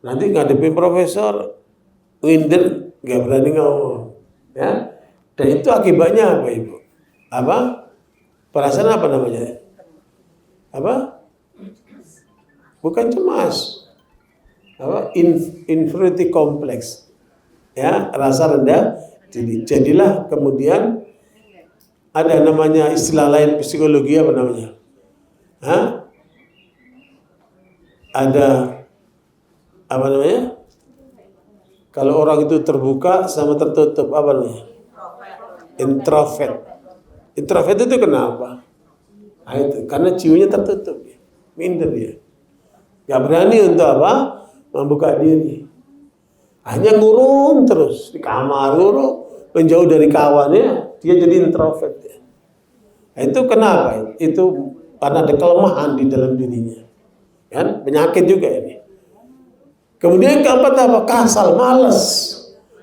Nanti ngadepin profesor minder nggak berani ngomong. Ya. Dan itu akibatnya apa, Ibu? Apa? Perasaan apa namanya? apa? Bukan cemas. Apa? Inferiority complex. Ya, rasa rendah diri. Jadilah kemudian ada namanya istilah lain psikologi apa namanya? Ada apa namanya? Kalau orang itu terbuka sama tertutup apa namanya? Introvert. Introvert itu kenapa? Nah, itu karena jiwanya tertutup, minder dia. Gak berani untuk apa? Membuka diri. Hanya ngurung terus di kamar, ngurung, menjauh dari kawannya, dia jadi introvert. Nah, itu kenapa? Itu karena ada kelemahan di dalam dirinya. Kan? Penyakit juga ini. Kemudian keempat apa? Kasal, malas.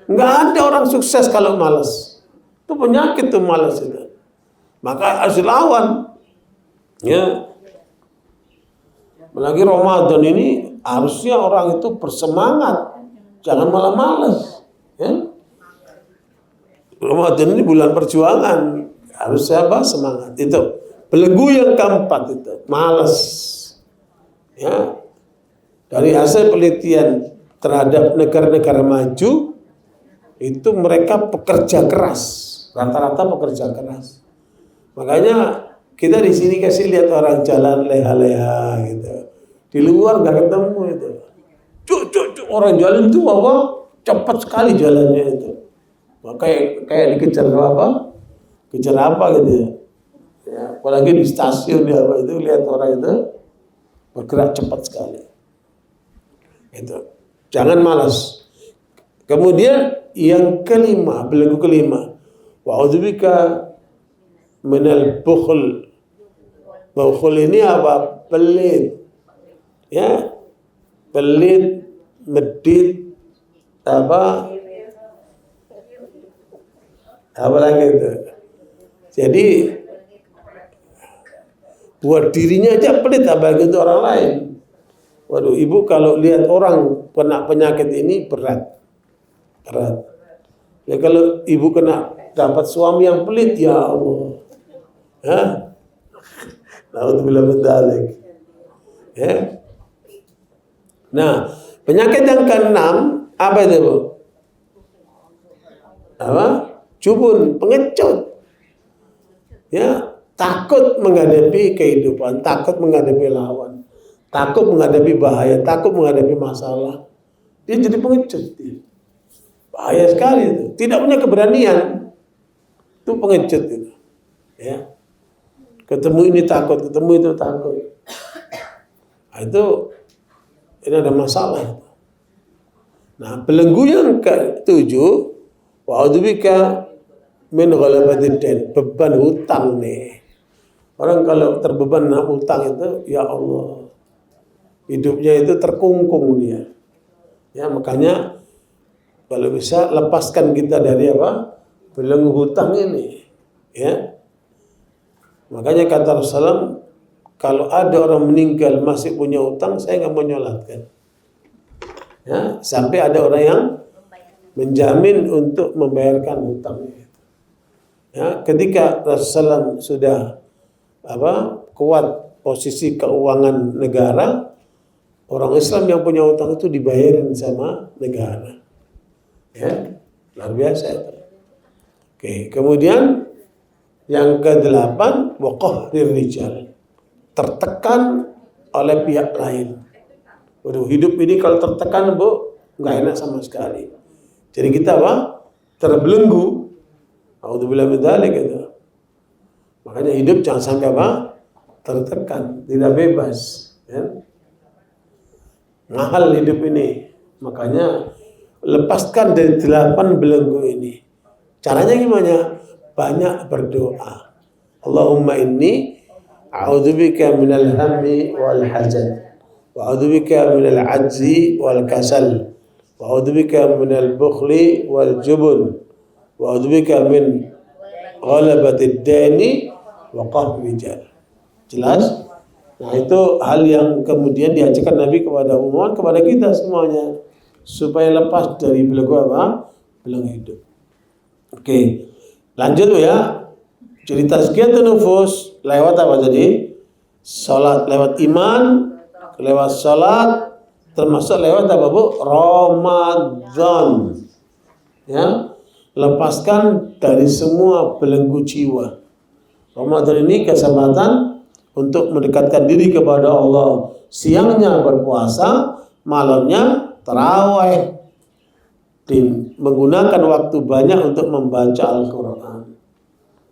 Nggak ada orang sukses kalau malas. Itu penyakit tuh malas itu. Maka harus dilawan. Ya. Apalagi Ramadan ini harusnya orang itu bersemangat. Jangan malah malas. Ya. Ramadan ini bulan perjuangan. Harus siapa? Semangat. Itu. Belenggu yang keempat itu. Malas. Ya. Dari hasil penelitian terhadap negara-negara maju, itu mereka pekerja keras. Rata-rata pekerja keras. Makanya kita di sini kasih lihat orang jalan leha-leha gitu. Di luar nggak ketemu itu. Cuk, orang jalan itu apa? Cepat sekali jalannya itu. Kayak dikejar apa? Kejar apa gitu ya. Ya, apalagi di stasiun ya apa itu lihat orang itu bergerak cepat sekali. Itu. Jangan malas. Kemudian yang kelima, belenggu kelima. Wa'udzubika minal bukhl. Bukhl ini apa? Pelit. Ya. Pelit, medit, apa lagi itu. Jadi buat dirinya aja pelit, apalagi untuk orang lain. Waduh, ibu kalau lihat orang kena penyakit ini berat. Ya kalau ibu kena dapat suami yang pelit, ya Allah. Alhamdulillah bendalik. Ya. Nah, penyakit yang keenam apa itu, Bu? Apa? Jubun, pengecut. Ya, takut menghadapi kehidupan, takut menghadapi lawan, takut menghadapi bahaya, takut menghadapi masalah. Dia jadi pengecut. Bahaya sekali itu. Tidak punya keberanian. Itu pengecut itu. Ya. Ketemu ini takut, ketemu itu takut. Nah, itu ini ada masalah. Nah, belenggu yang ke-7, wa'udzubika min ghalabatid dain, beban hutang nih. Orang kalau terbeban hutang itu, ya Allah, hidupnya itu terkungkung dia. Ya, makanya kalau bisa lepaskan kita dari apa? Belenggu hutang ini. Ya. Makanya kata Rasulullah, kalau ada orang meninggal masih punya hutang, saya nggak mau nyolatkan. Ya, sampai ada orang yang menjamin untuk membayarkan hutangnya. Ya, ketika Rasulullah sudah kuat posisi keuangan negara, orang Islam yang punya hutang itu dibayarin sama negara. Ya, luar biasa itu. Oke, kemudian yang ke-8, waqahrir rijal. Tertekan oleh pihak lain. Waduh, hidup ini kalau tertekan, Bu, nggak enak sama sekali. Jadi kita apa? Terbelenggu. A'udzubillahi min dzalik gitu. Makanya hidup jangan sampai apa? Tertekan, tidak bebas. Ya. Mahal hidup ini. Makanya lepaskan dari 8 belenggu ini. Caranya gimana? Banyak berdoa. Allahumma inni a'udzubika minal hammi wal hazan, wa a'udzubika minal ajzi wal kasal, wa a'udzubika minal bukhli wal jubun, wa a'udzubika min ghalabatid daini wa qahri rijal. Jelas? Nah, itu hal yang kemudian diajarkan Nabi kepada umat, kepada kita semuanya, supaya lepas dari belenggu apa? Belenggu hidup. Oke. Lanjut ya. Jadi tazkiyatun nufus lewat apa tadi? Salat lewat iman, lewat salat, termasuk lewat apa Bu? Ramadan. Ya, lepaskan dari semua belenggu jiwa. Ramadan ini kesempatan untuk mendekatkan diri kepada Allah. Siangnya berpuasa, malamnya tarawih. Menggunakan waktu banyak untuk membaca Al-Quran.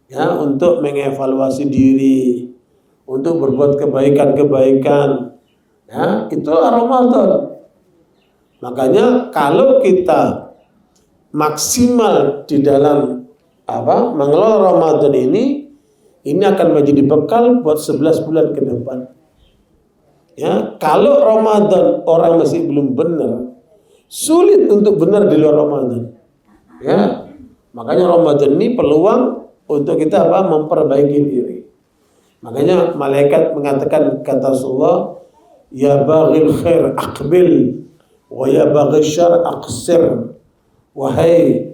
Ya, untuk mengevaluasi diri, untuk berbuat kebaikan-kebaikan. Ya, itulah Ramadan. Makanya kalau kita maksimal di dalam mengelola Ramadan ini akan menjadi bekal buat 11 bulan ke depan. Ya, kalau Ramadan orang masih belum benar, sulit untuk benar di luar Ramadan. Ya, makanya Ramadan ini peluang untuk kita memperbaiki diri. Makanya malaikat mengatakan, kata Rasulullah, ya baghil khair aqbil wa ya baghil syarr aqsir. Wahai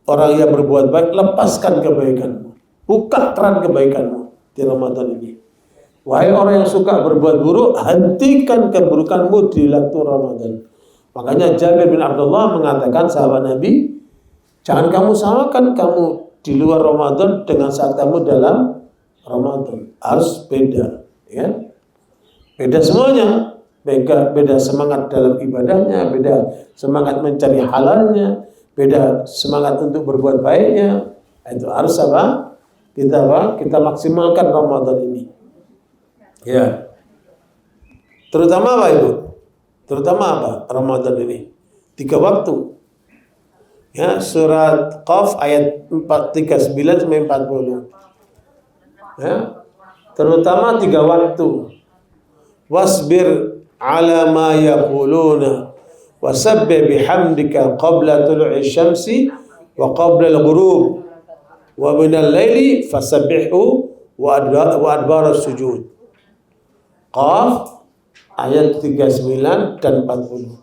orang yang berbuat baik, lepaskan kebaikanmu, buka keran kebaikanmu di Ramadan ini. Wahai orang yang suka berbuat buruk, hentikan keburukanmu di waktu Ramadan. Makanya Jabir bin Abdullah mengatakan, sahabat Nabi, jangan kamu samakan kamu di luar Ramadan dengan saat kamu dalam Ramadan. Harus beda, ya. Beda semuanya. Beda semangat dalam ibadahnya, beda semangat mencari halalnya, beda semangat untuk berbuat baiknya. Itu harus kita maksimalkan Ramadan ini. Ya. Terutama apa Ibu? Terutama apa Ramadan ini? 3 waktu. Ya, surat Qaf ayat 39 sampai 40. Ya. Terutama 3 waktu. Wasbir ala ma yaquluna wasabbih bihamdika qabla tulu'i syamsi wa qabla al-ghurub wa min al-laili fasabbihu wa adbar as-sujud. Qaf ayat 39 dan 40.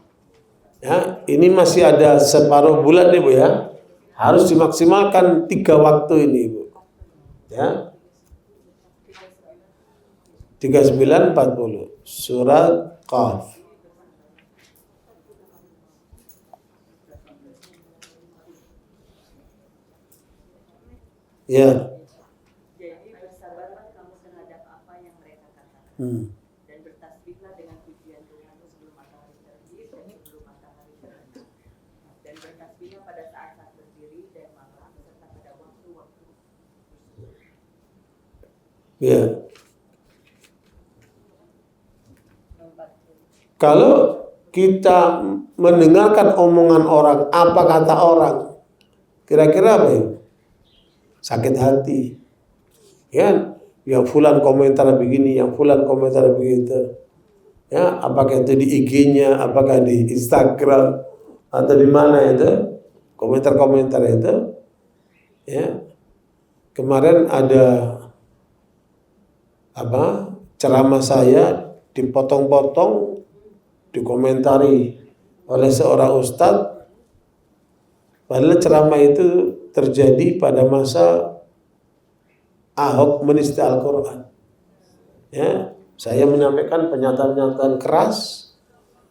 Ya, ini masih ada separuh bulan nih Bu ya. Harus dimaksimalkan 3 waktu ini Bu. Ya. 39 40 surat Qaf. Ya. Jadi bersabarlah kamu terhadap apa yang mereka katakan. Dan bertasbihlah dengan pujian Tuhanmu sebelum matahari terbit dan sebelum matahari terbenam. Dan bertasbihlah pada saat-saat berdiri dan malam serta pada waktu-waktu. Ya. Kalau kita mendengarkan omongan orang, apa kata orang, kira-kira apa ya? Sakit hati. Ya, yang fulan komentar begini, yang fulan komentar begitu. Ya, apakah itu di IG-nya, apakah di Instagram atau di mana itu? Komentar-komentar itu. Ya. Kemarin ada ceramah saya dipotong-potong, dikomentari oleh seorang ustadz, padahal ceramah itu terjadi pada masa Ahok menista Al-Quran. Ya, saya menyampaikan pernyataan-pernyataan keras,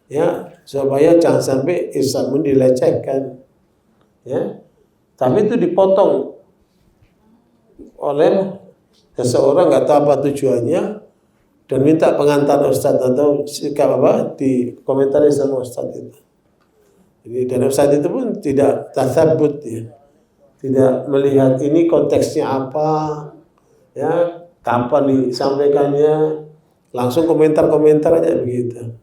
ya, supaya jangan sampai Islam dilecehkan. Ya, tapi itu dipotong oleh seseorang, nggak tahu apa tujuannya, dan minta pengantar ustadz atau sikap dikomentari sama ustadz itu. Jadi dan ustadz itu pun tidak tasabbut, ya, tidak melihat ini konteksnya apa, ya, kapan disampaikannya, langsung komentar-komentar aja begitu.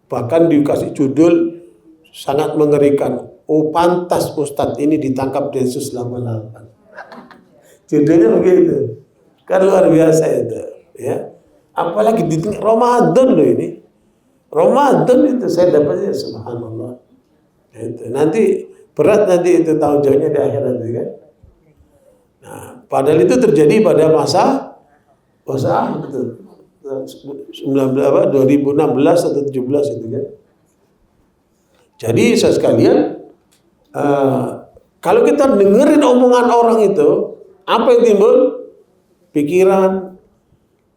Bahkan dikasih judul sangat mengerikan. Oh, pantas ustadz ini ditangkap Densus 88. Judulnya begitu. Kan luar biasa itu, ya. Apalagi di Ramadan loh ini. Ramadan itu saya dapatnya subhanallah. Itu nanti berat nanti itu tanggung jawabnya di akhirat itu kan. Nah, padahal itu terjadi pada masa itu 2016 atau 17 itu kan. Jadi saya sekalian, kalau kita dengerin omongan orang itu, apa yang timbul? pikiran,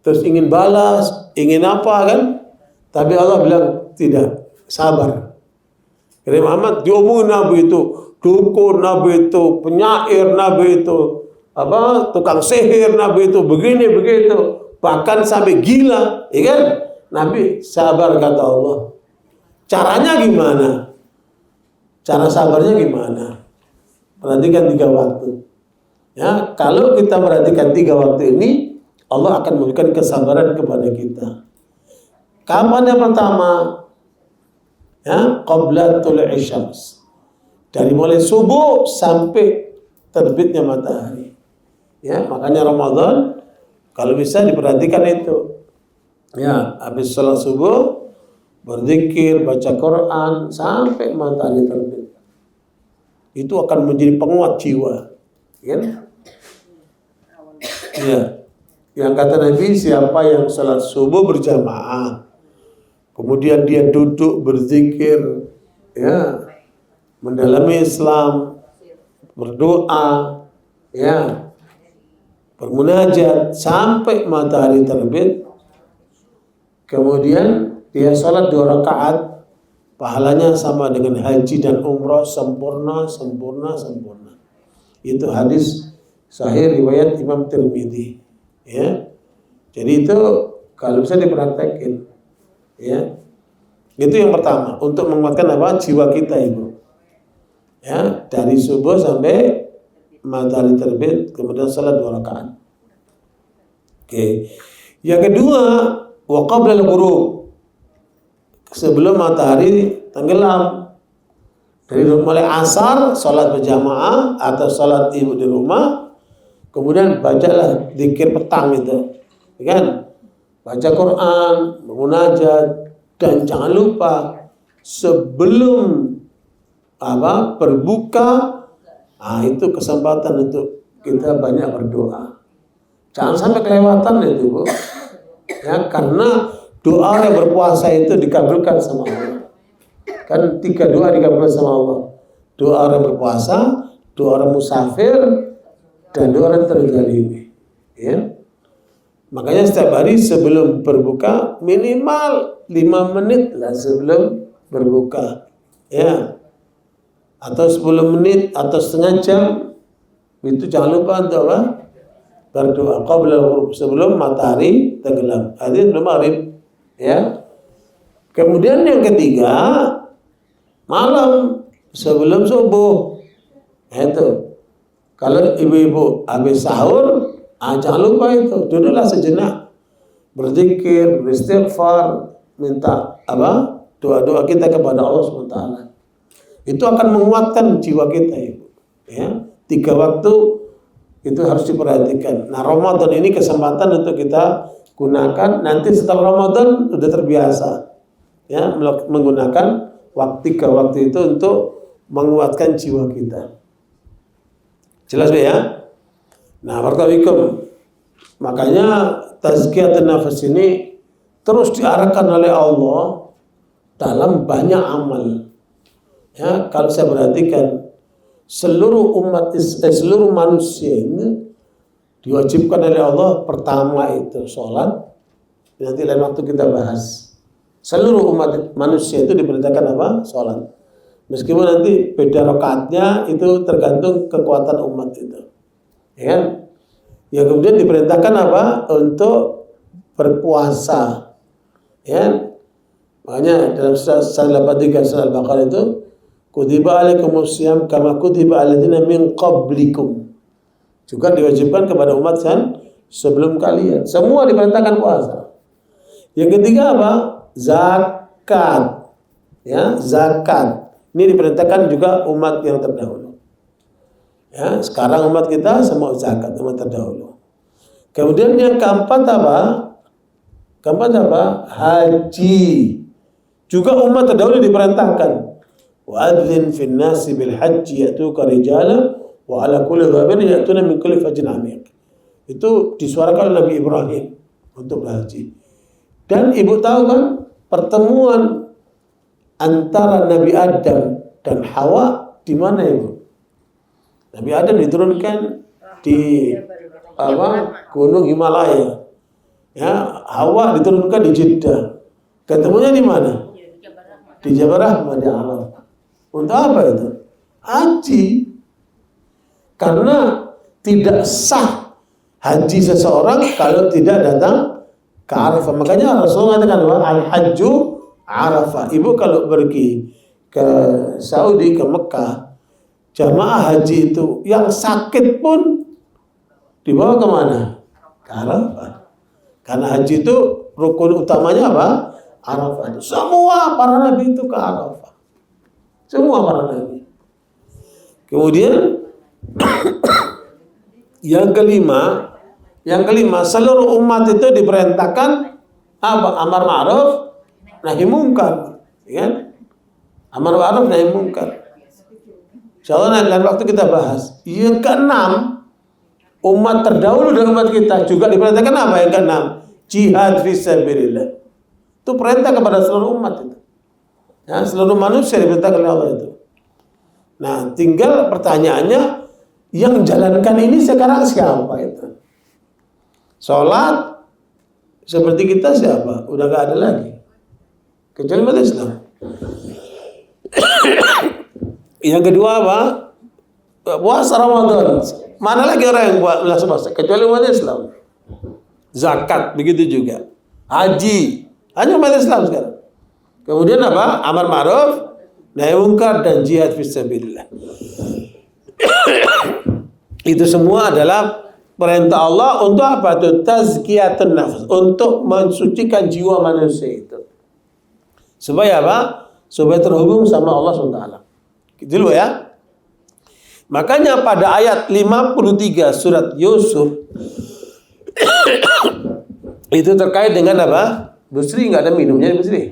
terus ingin balas, ingin apa kan? Tapi Allah bilang tidak, sabar. Jadi Muhammad diomongin Nabi itu, dukun Nabi itu, penyair Nabi itu, tukang sihir Nabi itu, begini begitu, bahkan sampai gila, ya kan? Nabi sabar kata Allah. Caranya gimana? Cara sabarnya gimana? Perhatikan 3 waktu. Ya, kalau kita perhatikan 3 waktu ini, Allah akan memberikan kesabaran kepada kita. Kapan yang pertama? Ya, qabla tulu'i syams. Dari mulai subuh sampai terbitnya matahari. Ya, makanya Ramadan kalau bisa diperhatikan itu. Ya, habis sholat subuh berzikir, baca Quran sampai matahari terbit. Itu akan menjadi penguat jiwa. Ya. Ya. Yang kata Nabi, siapa yang sholat subuh berjamaah, kemudian dia duduk berzikir, ya, mendalami Islam, berdoa, ya, bermunajat sampai matahari terbit, kemudian dia sholat 2 rakaat, pahalanya sama dengan haji dan umrah, sempurna. Itu hadis sahih riwayat Imam Tirmidzi. Ya, jadi itu kalau bisa dipraktekin. Ya, itu yang pertama untuk menguatkan apa? Jiwa kita itu. Ya, dari subuh sampai matahari terbit, kemudian sholat 2 rakaat. Oke. Yang kedua, wa qabla al-ghurub, sebelum matahari tenggelam. Dari mulai asar sholat berjamaah atau sholat ibu di rumah, kemudian bacalah zikir petang itu, kan? Baca Quran, munajat, dan jangan lupa sebelum berbuka, itu kesempatan untuk kita banyak berdoa. Jangan sampai kelewatan itu, Bu. Ya, karena doa yang berpuasa itu dikabulkan sama Allah. Kan 3 doa dikabulkan sama Allah. Doa orang berpuasa, doa orang musafir, dan doa orang terzalimi. Ya. Makanya setiap hari sebelum berbuka minimal 5 menit lah sebelum berbuka. Ya. Atau 10 menit atau setengah jam itu jangan lupa untuk apa? Berdoa qabla ghurub, sebelum matahari tenggelam. Hadis sebelum maghrib, ya. Kemudian yang ketiga, malam sebelum subuh. Itu. Kalau ibu-ibu habis sahur, jangan lupa itu, duduklah sejenak, berzikir, beristighfar, minta doa-doa kita kepada Allah SWT. Itu akan menguatkan jiwa kita, Ibu. Ya, 3 waktu itu harus diperhatikan. Nah, Ramadan ini kesempatan untuk kita gunakan. Nanti setelah Ramadan sudah terbiasa, ya, menggunakan 3 waktu itu untuk menguatkan jiwa kita. Jelas ya? Nah, barakallahu. Makanya tazkiyatun nafas ini terus diarahkan oleh Allah dalam banyak amal. Ya, kalau saya perhatikan seluruh seluruh manusia ini diwajibkan oleh Allah pertama itu sholat. Nanti lain waktu kita bahas. Seluruh umat manusia itu diperintahkan apa? Sholat. Meskipun nanti beda rakaatnya itu tergantung kekuatan umat itu. Ya kan? Ya, kemudian diperintahkan apa? Untuk berpuasa. Ya. Makanya dalam surah 83 surah Al-Baqarah itu kutiba alaikumus syiyam kama kutiba alladziina min qablikum. Juga diwajibkan kepada umat kan sebelum kalian. Semua diperintahkan puasa. Yang ketiga apa? Zakat. Ya, zakat. Ini diperintahkan juga umat yang terdahulu. Ya, sekarang umat kita semua zakat, umat terdahulu. Kemudian yang keempat apa? Haji. Juga umat terdahulu diperintahkan. Wa'adzin fin nasi bil haji ya'tuka rijala wa ala kulli dhabirin ya'tuna min kulli fajjin amiq. Itu disuarakan oleh Nabi Ibrahim untuk berhaji. Dan ibu tahu kan pertemuan antara Nabi Adam dan Hawa di mana, Ibu? Nabi Adam diturunkan di Gunung Himalaya. Ya, Hawa diturunkan di Jeddah. Ketemunya di mana? Di Jabal Rahmah, di Arafah. Untuk apa itu? Haji. Karena tidak sah haji seseorang kalau tidak datang ke Arafah. Makanya Rasulullah mengatakan al-hajju Arafah. Ibu kalau pergi ke Saudi, ke Mekah, jamaah haji itu yang sakit pun dibawa kemana? Ke Arafah. Karena haji itu rukun utamanya apa? Arafah. Semua para nabi itu ke Arafah. Semua para nabi. Kemudian yang kelima, seluruh umat itu diperintahkan apa? Amar ma'ruf, nahi mungkar, ya? Amar ma'ruf, nahi mungkar. Insyaallah lain waktu kita bahas. Yang keenam, umat terdahulu dari umat kita juga diperintahkan apa? Yang keenam, jihad fisabilillah. Itu perintah kepada seluruh umat itu. Ya, seluruh manusia diperintahkan oleh Allah itu. Nah, tinggal pertanyaannya, yang jalankan ini sekarang siapa itu? Sholat seperti kita siapa? Udah gak ada lagi. Kecuali umat Islam. Yang kedua apa? Puasa Ramadan. Mana lagi orang yang puasa? Kecuali umat Islam. Zakat begitu juga. Haji hanya umat Islam sekarang. Kemudian apa? Amar ma'ruf, nahi mungkar, dan jihad fisabilillah. Itu semua adalah perintah Allah untuk apa? Itu tazkiyatun nafs, untuk mensucikan jiwa manusia itu. Supaya apa? Supaya terhubung sama Allah SWT. Gitu dulu ya. Makanya pada ayat 53 surat Yusuf itu terkait dengan apa? Busri, nggak ada minumnya di Busri.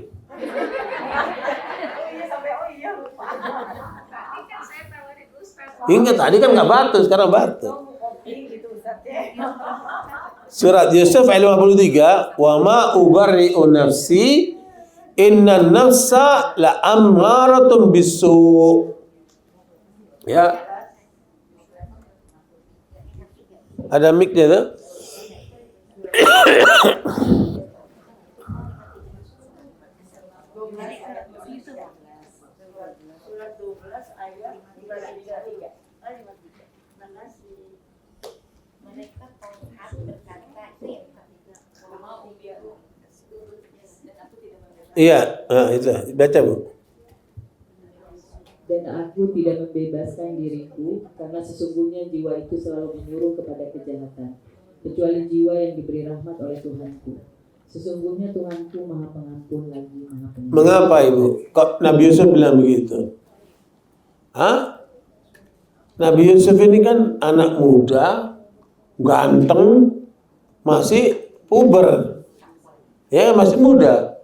Ingat tadi kan nggak batu, sekarang batu. Surat Yusuf ayat 53, wa ma ubarri'u nafsi inna nafsa la ammaratun bisu. Ya. Ada mic-nya tuh. Surat 12 ayat 53. Mereka Tuhan berkata Iya, itu baca Bu. Dan aku tidak membebaskan diriku, karena sesungguhnya jiwa itu selalu menyuruh kepada kejahatan, kecuali jiwa yang diberi rahmat oleh Tuhanku. Sesungguhnya Tuhanku Maha Pengampun lagi Maha Penyayang. Mengapa Ibu? Kok Nabi Yusuf bilang begitu? Hah? Nabi Yusuf ini kan anak muda, ganteng, masih puber. Ya, masih muda.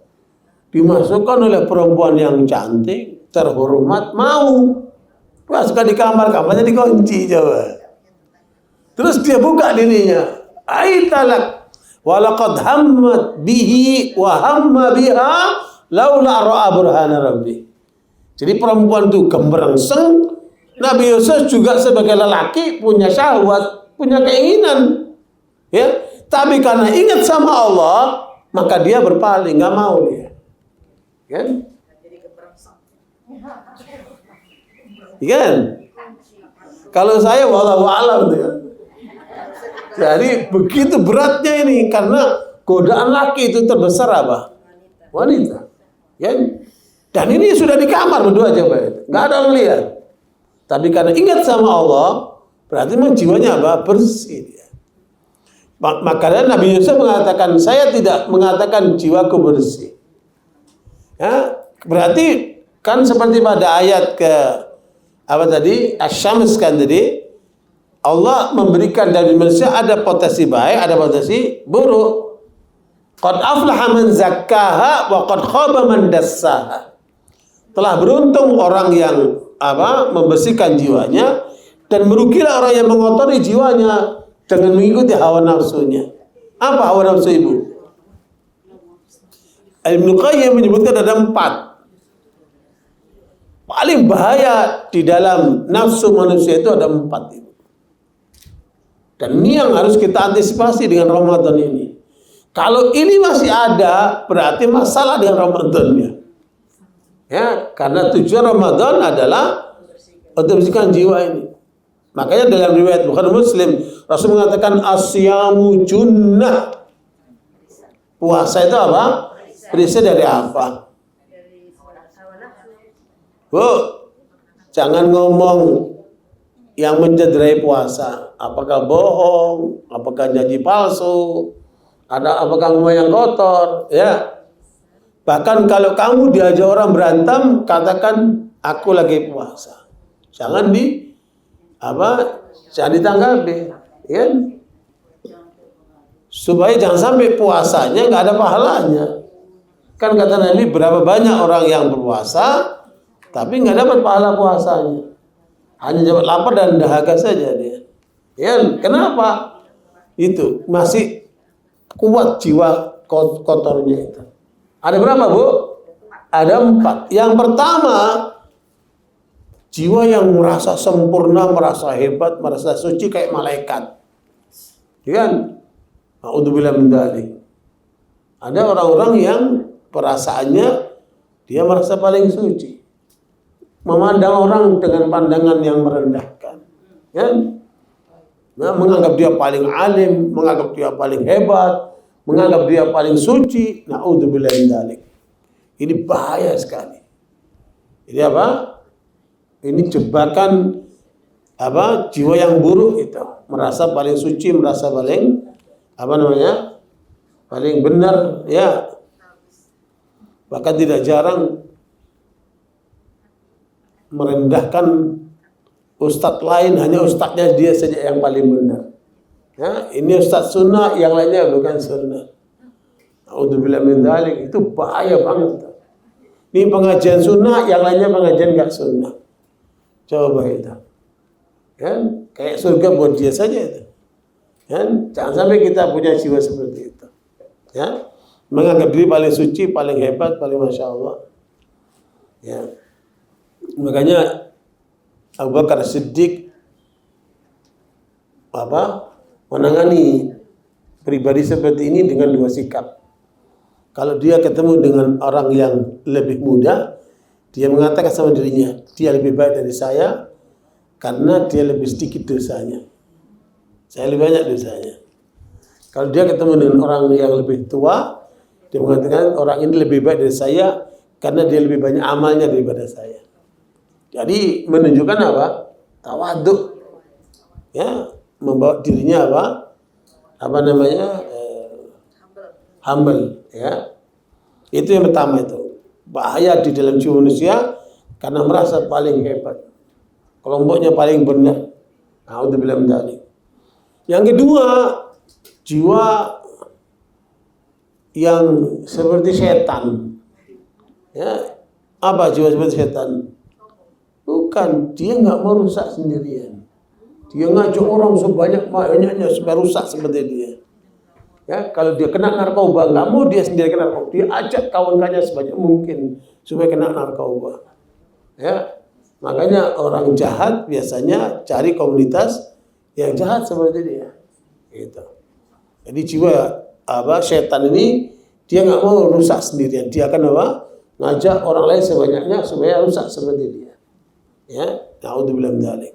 Dimasukkan oleh perempuan yang cantik, terhormat, mau. Masukkan di kamar, kamarnya dikunci coba. Terus dia buka dirinya. Aitalak. Walaqad hammat bihi wa hamma biha laula ra'a burhana rabbi. Jadi perempuan itu gemberengseng. Nabi Yusuf juga sebagai lelaki punya syahwat, punya keinginan. Ya, tapi karena ingat sama Allah, maka dia berpaling, enggak mau dia. Kan? Kan? Kalau saya wallahu a'lam ya. Jadi begitu beratnya ini karena godaan laki itu terbesar apa? Wanita. Ya. Dan ini sudah di kamar berdua coba itu. Enggak ada yang lihat. Tapi karena ingat sama Allah, berarti memang jiwanya apa? Bersih dia. Makanya Nabi Yusuf mengatakan, saya tidak mengatakan jiwaku bersih. Ya, berarti kan seperti pada ayat ke apa tadi? Asy-Syams kan tadi. Allah memberikan dari manusia ada potensi baik, ada potensi buruk. Qad aflaha man zakkaha wa qad khaba man dassaha. Telah beruntung orang yang apa? Membersihkan jiwanya, dan merugilah orang yang mengotori jiwanya dengan mengikuti hawa nafsunya. Apa hawa nafsu Ibu? Ibnu Qayyim menyebutkan ada 4. Paling bahaya di dalam nafsu manusia itu ada 4 itu. Dan ini yang harus kita antisipasi dengan Ramadan ini. Kalau ini masih ada, berarti masalah dengan Ramadannya. Ya, karena tujuan Ramadan adalah untuk membersihkan jiwa ini. Makanya dalam riwayat Bukhari Muslim, Rasul mengatakan asyamu junnah. Puasa itu apa? Perisai dari apa? Bu, jangan ngomong yang mencederai puasa. Apakah bohong? Apakah janji palsu? Apakah ngomong yang kotor? Ya. Bahkan kalau kamu diajak orang berantem, katakan aku lagi puasa. Jangan jangan ditanggapi, ya. Supaya jangan sampai puasanya nggak ada pahalanya. Kan kata Nabi, berapa banyak orang yang berpuasa tapi nggak dapat pahala puasanya, hanya dapat lapar dan dahaga saja dia. Ya, kenapa? Itu masih kuat jiwa kotornya itu. Ada berapa, Bu? Ada 4. Yang pertama, jiwa yang merasa sempurna, merasa hebat, merasa suci kayak malaikat. Kan? A'udzubillahi min dzalik. Ada orang-orang yang perasaannya dia merasa paling suci. Memandang orang dengan pandangan yang merendahkan. Kan? Nah, menganggap dia paling alim, menganggap dia paling hebat, menganggap dia paling suci. Na'udzubillahi min dzalik. Ini bahaya sekali. Ini apa? Ini jebakan jiwa yang buruk itu. Merasa paling suci, merasa paling paling benar, ya. Bahkan tidak jarang merendahkan ustadz lain, hanya ustadznya dia saja yang paling benar. Ya, ini ustadz sunnah, yang lainnya bukan sunnah. A'udzubillahi min dzalik. Itu bahaya banget. Ini pengajian sunnah, yang lainnya pengajian enggak sunnah. Coba itu. Kan kayak surga buat dia saja itu. Kan jangan sampai kita punya jiwa seperti itu. Ya, menganggap diri paling suci, paling hebat, paling masya Allah. Ya, makanya Abu Bakar Siddiq menangani pribadi seperti ini dengan 2 sikap. Kalau dia ketemu dengan orang yang lebih muda, dia mengatakan sama dirinya, dia lebih baik dari saya karena dia lebih sedikit dosanya. Saya lebih banyak dosanya. Kalau dia ketemu dengan orang yang lebih tua, dia mengatakan orang ini lebih baik dari saya karena dia lebih banyak amalnya daripada saya. Jadi menunjukkan apa? Tawaduk. Ya, membawa dirinya humble, ya. Itu yang pertama itu. Bahaya di dalam jiwa manusia karena merasa paling hebat. Kelompoknya paling benar. A'udzubillahi min dzalik. Yang kedua, jiwa yang seperti setan. Ya, apa jiwa seperti setan? Bukan, dia nggak mau rusak sendirian. Dia ngajak orang sebanyak-banyaknya supaya rusak seperti dia. Ya, kalau dia kena narkoba, nggak mau dia sendiri kena narkoba. Dia ajak kawan-kawannya sebanyak mungkin supaya kena narkoba. Ya, makanya orang jahat biasanya cari komunitas yang jahat seperti dia. Gitu. Jadi jiwa setan ini dia nggak mau rusak sendirian. Dia akan ngajak orang lain sebanyaknya supaya rusak seperti dia. Ya, na'udzubillahi min dzalik.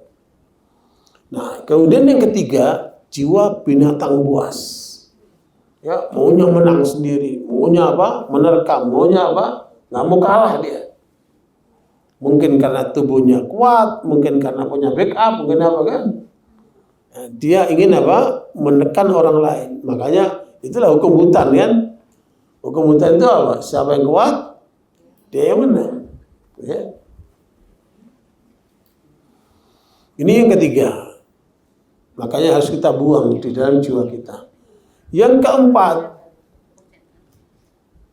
Nah, kemudian yang ketiga, jiwa binatang buas. Ya, maunya menang sendiri, maunya menerkam, maunya nggak mau kalah dia. Mungkin karena tubuhnya kuat, mungkin karena punya backup, mungkin kan. Nah, dia ingin menekan orang lain. Makanya itulah hukum hutan kan. Hukum hutan itu apa? Siapa yang kuat, dia yang menang. Ya. Ini yang ketiga. Makanya harus kita buang di dalam jiwa kita. Yang keempat,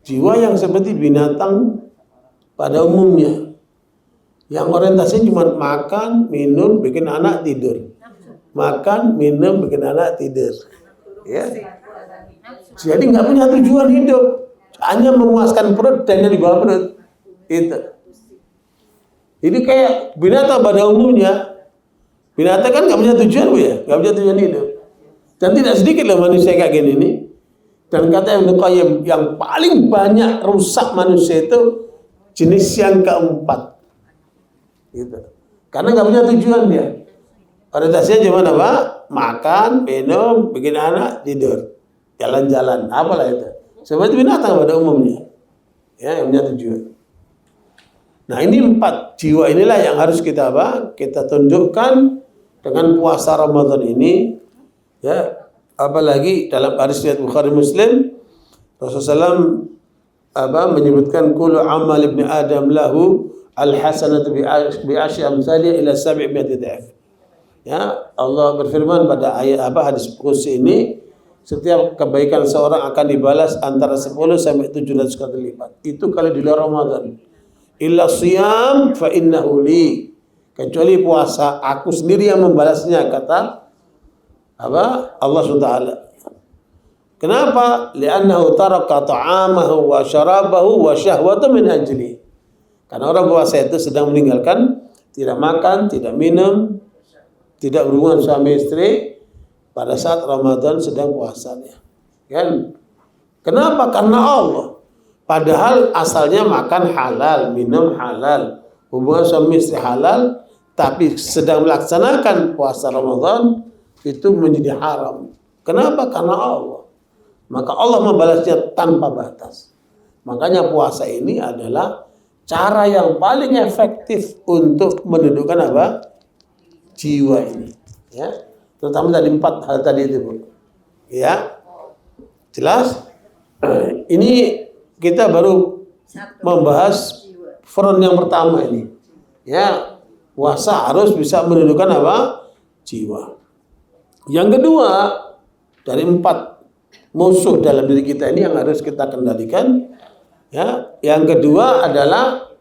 jiwa yang seperti binatang pada umumnya. Yang orientasinya cuma makan, minum, bikin anak tidur. Makan, minum, bikin anak tidur. Ya. Jadi nggak punya tujuan hidup. Hanya memuaskan perut dan yang di bawah perut. Itu. Ini kayak binatang pada umumnya. Binatang kan nggak punya tujuan, Bu ya, nggak punya tujuan hidup. Dan tidak sedikit loh manusia kayak gini nih. Dan kata Ibnu Qayyim, yang paling banyak rusak manusia itu jenis yang keempat. Gitu. Karena nggak punya tujuan dia. Orientasinya cuma apa? Makan, minum, bikin anak, tidur, jalan-jalan, apalah itu. Seperti binatang pada umumnya. Ya, yang punya tujuan. Nah, ini 4 jiwa inilah yang harus kita apa? Kita tunjukkan dengan puasa Ramadan ini. Ya, apalagi dalam hadis riwayat Bukhari Muslim, Rasulullah SAW menyebutkan kullu amal ibni Adam lahu al-hasanatu bi asyi amsalih ila 700 dha'f. Ya, Allah berfirman pada ayat hadis kursi ini, setiap kebaikan seorang akan dibalas antara 10 sampai 700 kali lipat. Itu kalau di luar Ramadan. Illa siyam fa innahu li. Kecuali puasa, aku sendiri yang membalasnya, kata Allah SWT. Kenapa? Li'annahu taraka ta'amahu wa syarabahu wa syahwatu min ajli. Karena orang puasa itu sedang meninggalkan tidak makan, tidak minum, tidak berhubungan suami istri pada saat Ramadan sedang puasanya. Kan? Kenapa? Karena Allah. Padahal asalnya makan halal, minum halal, hubungan suami istri halal, tapi sedang melaksanakan puasa Ramadan itu menjadi haram. Kenapa? Karena Allah. Maka Allah membalasnya tanpa batas. Makanya puasa ini adalah cara yang paling efektif untuk mendudukkan apa? Jiwa ini. Ya. Terutama tadi 4 hal tadi itu, Bu. Ya. Jelas? Ini kita baru membahas front yang pertama ini. Ya. Puasa harus bisa mendudukkan apa? Jiwa. Yang kedua, dari 4 musuh dalam diri kita ini yang harus kita kendalikan. Ya, yang kedua adalah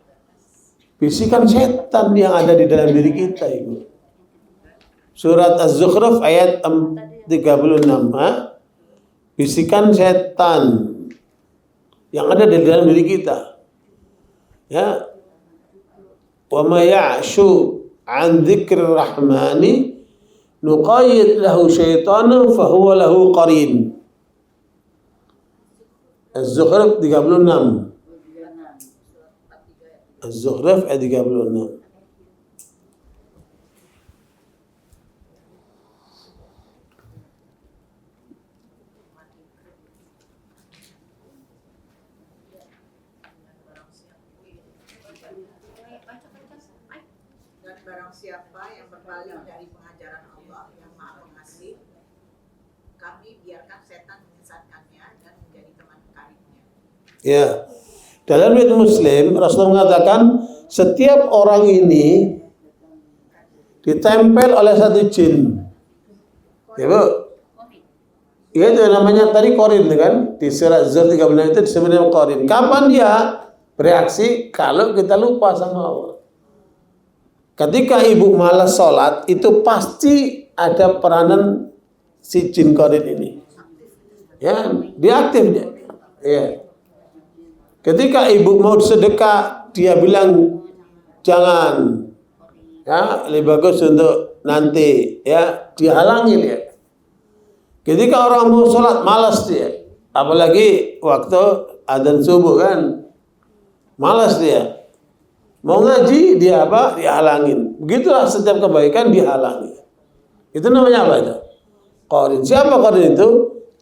bisikan setan yang ada di dalam diri kita, Ibu. Surat Az-Zukhruf ayat 36. Bisikan setan yang ada di dalam diri kita. Ya. Wa may ya'shu 'an dzikrir rahmani nuqayyid lahu syaitanan fahuwa lahu qarin. Az-Zukhruf 36. Az-Zukhruf ayat 36. Dan barang siapa yang berpaling dari pengajaran Allah yang Maha Pengasih, kami biarkan setan menyesatkannya dan menjadi teman karibnya. Ya. Dalam riwayat Muslim, Rasulullah mengatakan setiap orang ini ditempel oleh satu jin. Ya, Bu. Ya, itu namanya tadi qarin kan? Di surat Az-Zukhruf 36 itu disebut dengan qarin. Kapan dia bereaksi? Kalau kita lupa sama Allah. Ketika ibu malas sholat, itu pasti ada peranan si jin qarin ini. Ya, dia aktif dia. Ya. Ketika ibu mau sedekah, dia bilang jangan. Ya, lebih bagus untuk nanti. Ya, dihalangi dia. Ketika orang mau sholat, malas dia. Apalagi waktu adzan subuh kan, malas dia. Mau ngaji, dia apa? Dihalangin. Begitulah setiap kebaikan dihalangi. Itu namanya apa itu? Qarin. Siapa qarin itu?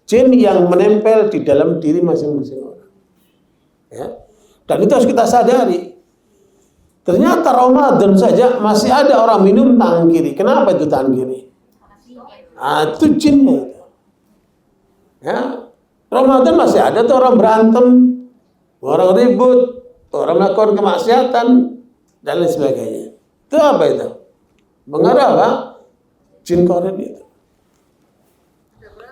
Jin yang menempel di dalam diri masing-masing orang. Ya. Dan itu harus kita sadari. Ternyata Ramadan saja masih ada orang minum tangan kiri. Kenapa itu tangan kiri? Itu jinnya itu. Ya. Ramadan masih ada tuh orang berantem, orang ribut, orang melakukan kemaksiatan dan lain sebagainya. Itu apa itu? Mengarah apa? Jin qarin itu.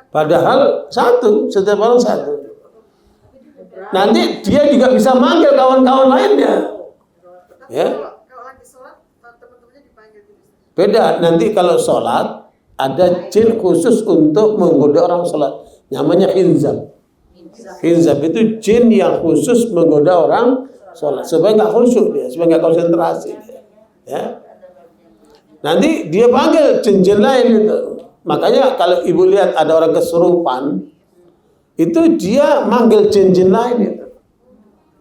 Padahal setiap orang satu. Nanti dia juga bisa manggil kawan-kawan lainnya. Ya. Kalau lagi sholat, teman-temannya dipanggil. Beda, nanti kalau sholat ada jin khusus untuk menggoda orang sholat. Namanya khinzab. Khinzab itu jin yang khusus menggoda orang sholat supaya nggak khusyuk dia, supaya nggak konsentrasi dia. Ya. Nanti dia panggil jin-jin lain itu Makanya kalau ibu lihat ada orang kesurupan, itu dia manggil jin-jin lain itu.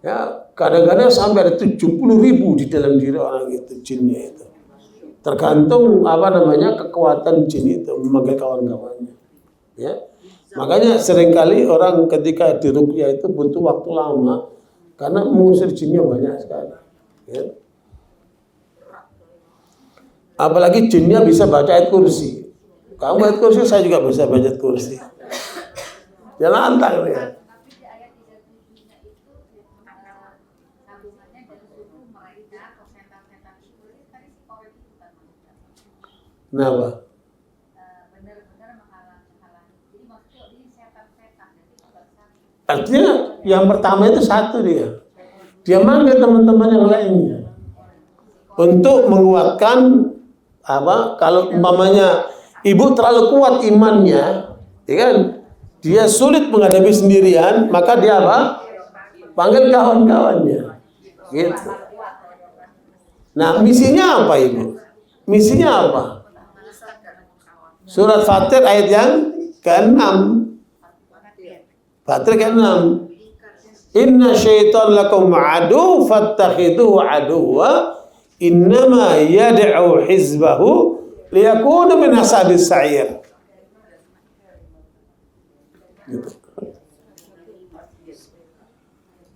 Ya, kadang-kadang sampai ada 70.000 di dalam diri orang itu jinnya itu. Tergantung kekuatan jin itu memanggil kawan-kawannya. Ya. Makanya seringkali orang ketika diruqyah itu butuh waktu lama karena mengusir jinnya banyak sekali. Ya. Apalagi jinnya bisa baca ayat kursi. Kamu ayat kursi, saya juga bisa baca ayat kursi. Jangan antang ya. Tapi di ayat 37-nya itu sambungannya dari suku mereka atau setan-setan itu tadi psikolog itu bukan manusia. Kenapa? Benar-benar menghalangi. Jadi maksudnya ini setan-setan jadi bukan satu. Artinya yang pertama itu satu dia. Dia manggil teman-teman yang lainnya untuk menguatkan kalau umpamanya ibu terlalu kuat imannya, ya kan? Dia sulit menghadapi sendirian, maka dia panggil kawan-kawannya. Gitu. Nah, misinya apa ibu? Misinya apa? Surat Fatir ayat yang ke-6. Fatir ke-6. Inna syaitan lakum adu fattakhiduhu aduwa innama yad'u hizbahu liyakunu min ashabis sa'ir. Gitu.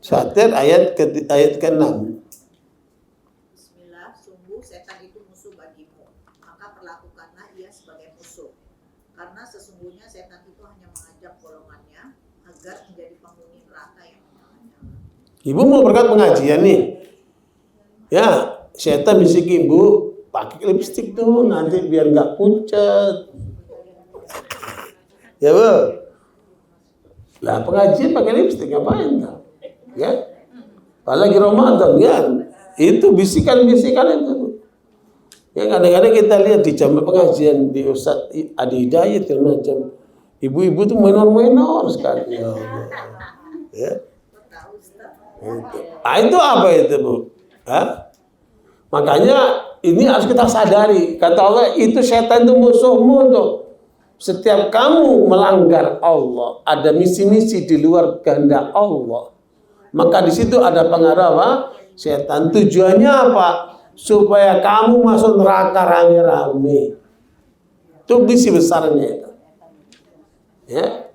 Fatir ayat ke-6. Bismillah, sungguh setan itu musuh bagimu, maka perlakukanlah ia sebagai musuh. Karena sesungguhnya setan itu hanya mengajak golongannya agar menjadi penghuni neraka yang menyala-nyala. Ibu mau berangkat pengajian nih. Ya, setan bisikin ibu, pakai lipstik tuh nanti biar nggak pucat. Ya bu. Lah pengajian pakai lipstik ngapain tak? Ya. Apalagi Ramadan ya. Itu bisikan-bisikan itu. Ya kadang-kadang kita lihat di jam pengajian di Ustaz Adi Hidayat macam ibu-ibu tuh minor-minor sekali. Ya. Ya. Itu apa itu bu? Hah? Makanya ini harus kita sadari. Kata Allah itu setan itu musuhmu tuh. Setiap kamu melanggar Allah, ada misi-misi di luar kehendak Allah, maka di situ ada pengaruh apa? Setan. Tujuannya apa? Supaya kamu masuk neraka rame-rame. Itu misi besarnya itu. Ya.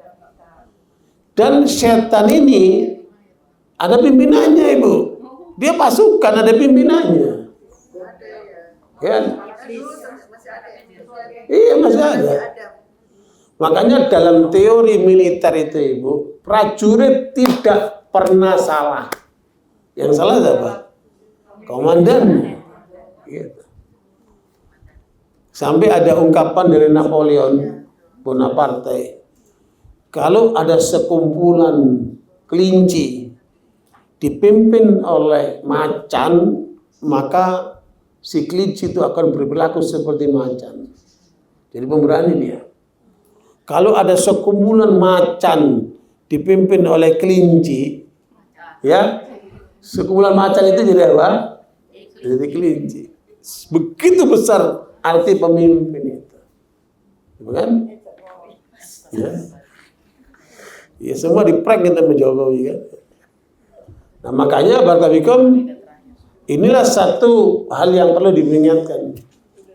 Dan setan ini ada pimpinannya ibu. Dia pasukan ada pimpinannya. Kan? Iya masih ada. Makanya dalam teori militer itu ibu, prajurit tidak pernah salah. Yang salah siapa? Komandan. Gitu. Sampai ada ungkapan dari Napoleon Bonaparte, kalau ada sekumpulan kelinci dipimpin oleh macan, maka si kelinci itu akan berperilaku seperti macan. Jadi pemberani dia. Kalau ada sekumpulan macan dipimpin oleh kelinci, ya, sekumpulan macan itu jadi apa? Jadi kelinci. Begitu besar arti pemimpin itu, bukan? Ya, ya semua diprank kita Jokowi kan. Nah makanya Barakallahu inilah satu hal yang perlu diingatkan.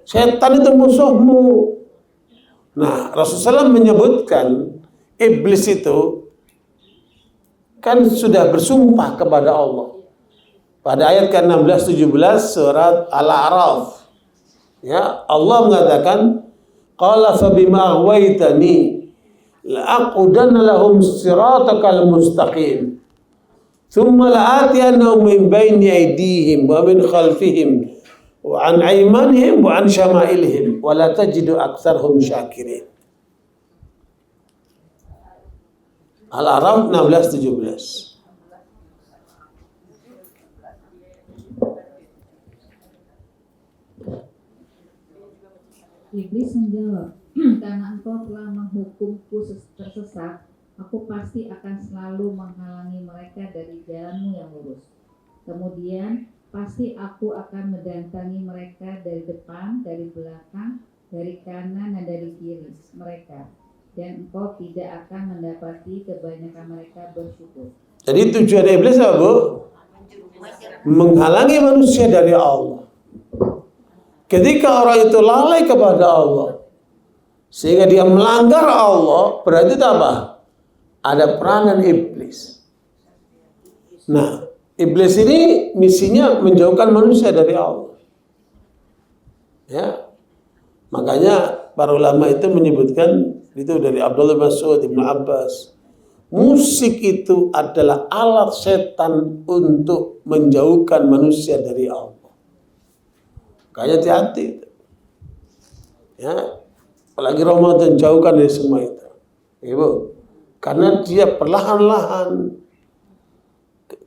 Setan itu musuhmu. Nah, Rasulullah menyebutkan iblis itu kan sudah bersumpah kepada Allah. Pada ayat ke-16 17 surat Al-A'raf. Ya, Allah mengatakan, "Qala fa bima aghwaytani la'aqudanna lahum siratakal mustaqim. Thumma la'atiyannahum min bayni aydihim wa min khalfihim wa an aymanihim wa an syama'ilihim wa la tajidu aktsarhum syakirin." Al-A'raf 16-17. Iblis menjawab, karena engkau telah menghukumku tersesat, aku pasti akan selalu menghalangi mereka dari jalanmu yang lurus. Kemudian pasti aku akan mendatangi mereka dari depan, dari belakang, dari kanan dan dari kiri mereka, dan engkau tidak akan mendapati kebanyakan mereka bersyukur. Jadi tujuan iblis apa, Bu? Menghalangi manusia dari Allah. Ketika orang itu lalai kepada Allah, sehingga dia melanggar Allah, berarti itu apa? Ada peranan iblis. Nah, iblis ini misinya menjauhkan manusia dari Allah. Ya, makanya para ulama itu menyebutkan itu dari Abdullah bin Mas'ud, Ibnu Abbas, musik itu adalah alat setan untuk menjauhkan manusia dari Allah. Makanya hati-hati. Ya, apalagi Ramadan, jauhkan dari semua itu. Ibu, karena dia perlahan-lahan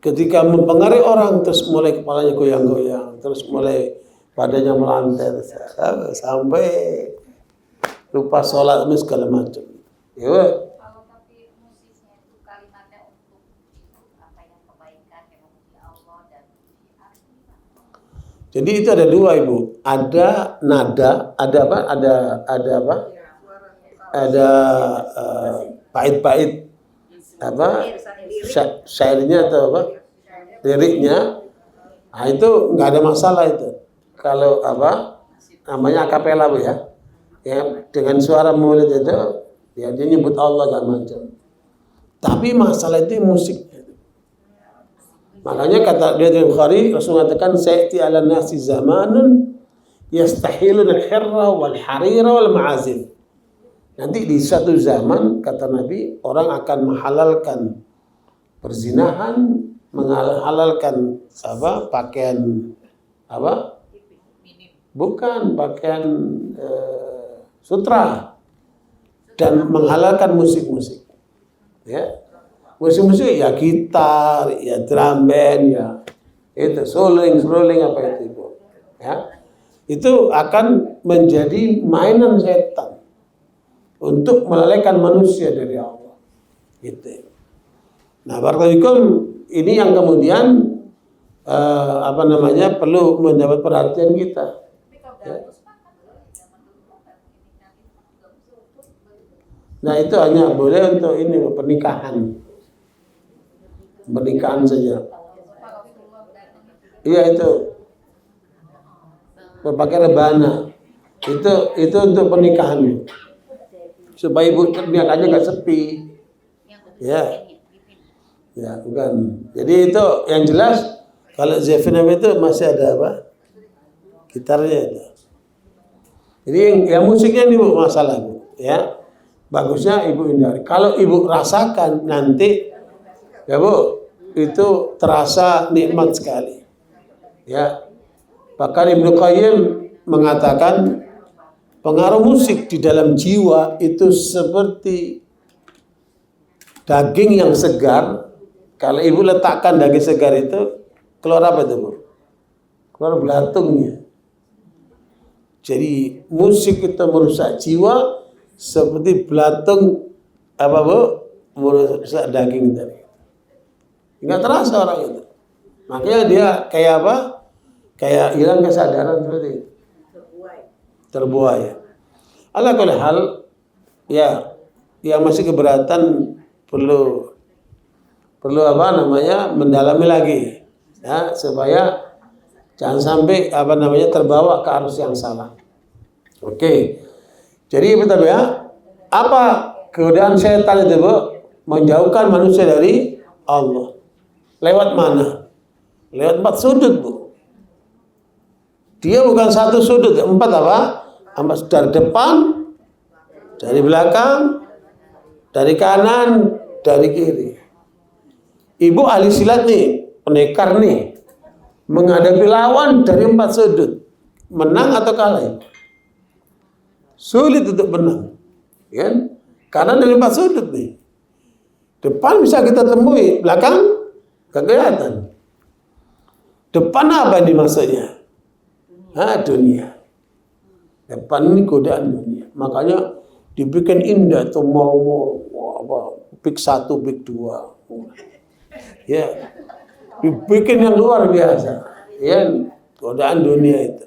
ketika mempengaruhi orang, terus mulai kepalanya goyang-goyang, terus mulai badannya melantai, sampai lupa sholat segala macam. Ya, Kalau tapi musisnya itu kalimatnya untuk apa yang kebaikan, yang memuji Allah dan jadi itu ada dua, Ibu. Ada nada, ada apa? Ada apa? Ada bait-bait apa? Syairnya atau apa? Liriknya. Nah, itu nggak ada masalah itu. Kalau apa? Namanya akapela, Bu ya. Ya, dengan suara maulid itu, ya dia nyebut Allah gak macam. Tapi masalah itu musiknya. Makanya kata dia dari Bukhari, Rasul mengatakan sayati ala nasi zamanun yastahilun al-hirra wal harira wal ma'azif. Nanti di suatu zaman kata Nabi, orang akan menghalalkan perzinahan, menghalalkan apa? Pakaian apa? Bukan pakaian sutra, dan menghalalkan musik-musik. Ya. Musik-musik ya gitar, ya drum band, ya itu rolling apa itu, ya. Itu akan menjadi mainan setan untuk melalaikan manusia dari Allah. Gitu. Nah, barakallahu ini yang kemudian perlu mendapat perhatian kita. Ya. Nah, itu hanya boleh untuk ini pernikahan saja. Iya, itu berpakai rebana. Itu untuk pernikahan, supaya ibu niatannya nggak sepi. Ya, ya bukan. Jadi itu yang jelas. Kalau Zefina itu masih ada apa? Gitarnya itu. Jadi yang musiknya ini, Bu, masalah, Bu. Ya, bagusnya ibu hindari. Kalau ibu rasakan nanti, ya Bu, itu terasa nikmat sekali. Ya, bahkan Ibnu Qayyim mengatakan pengaruh musik di dalam jiwa itu seperti daging yang segar. Kalau ibu letakkan daging segar itu, keluar apa itu, Bu? Keluar belatungnya. Jadi musik itu merusak jiwa seperti belatung apa, Bu? Merusak daging tadi. Nggak terasa orang itu. Makanya dia kayak apa? Kayak hilang kesadaran seperti itu. Terbuai. Ala kulli hal, ya, yang masih keberatan perlu mendalami lagi, ya, supaya jangan sampai terbawa ke arus yang salah. Oke. Jadi betul ya, apa godaan setan itu, Bu? Menjauhkan manusia dari Allah. Lewat mana? Lewat 4 sudut, Bu. Dia bukan 1 sudut, 4 apa? 4 dari depan, dari belakang, dari kanan, dari kiri. Ibu ahli silat nih, pendekar nih, menghadapi lawan dari 4 sudut. Menang atau kalah? Sulit untuk menang, kan? Karena dari 4 sudut nih. Depan bisa kita temui, belakang gak kelihatan. Depan apa ini maksudnya? Dunia. Depan ini godaan dunia. Makanya dibikin indah tuh mau big 1, big 2. Ya. Dibikin yang luar biasa. Ya, godaan dunia itu.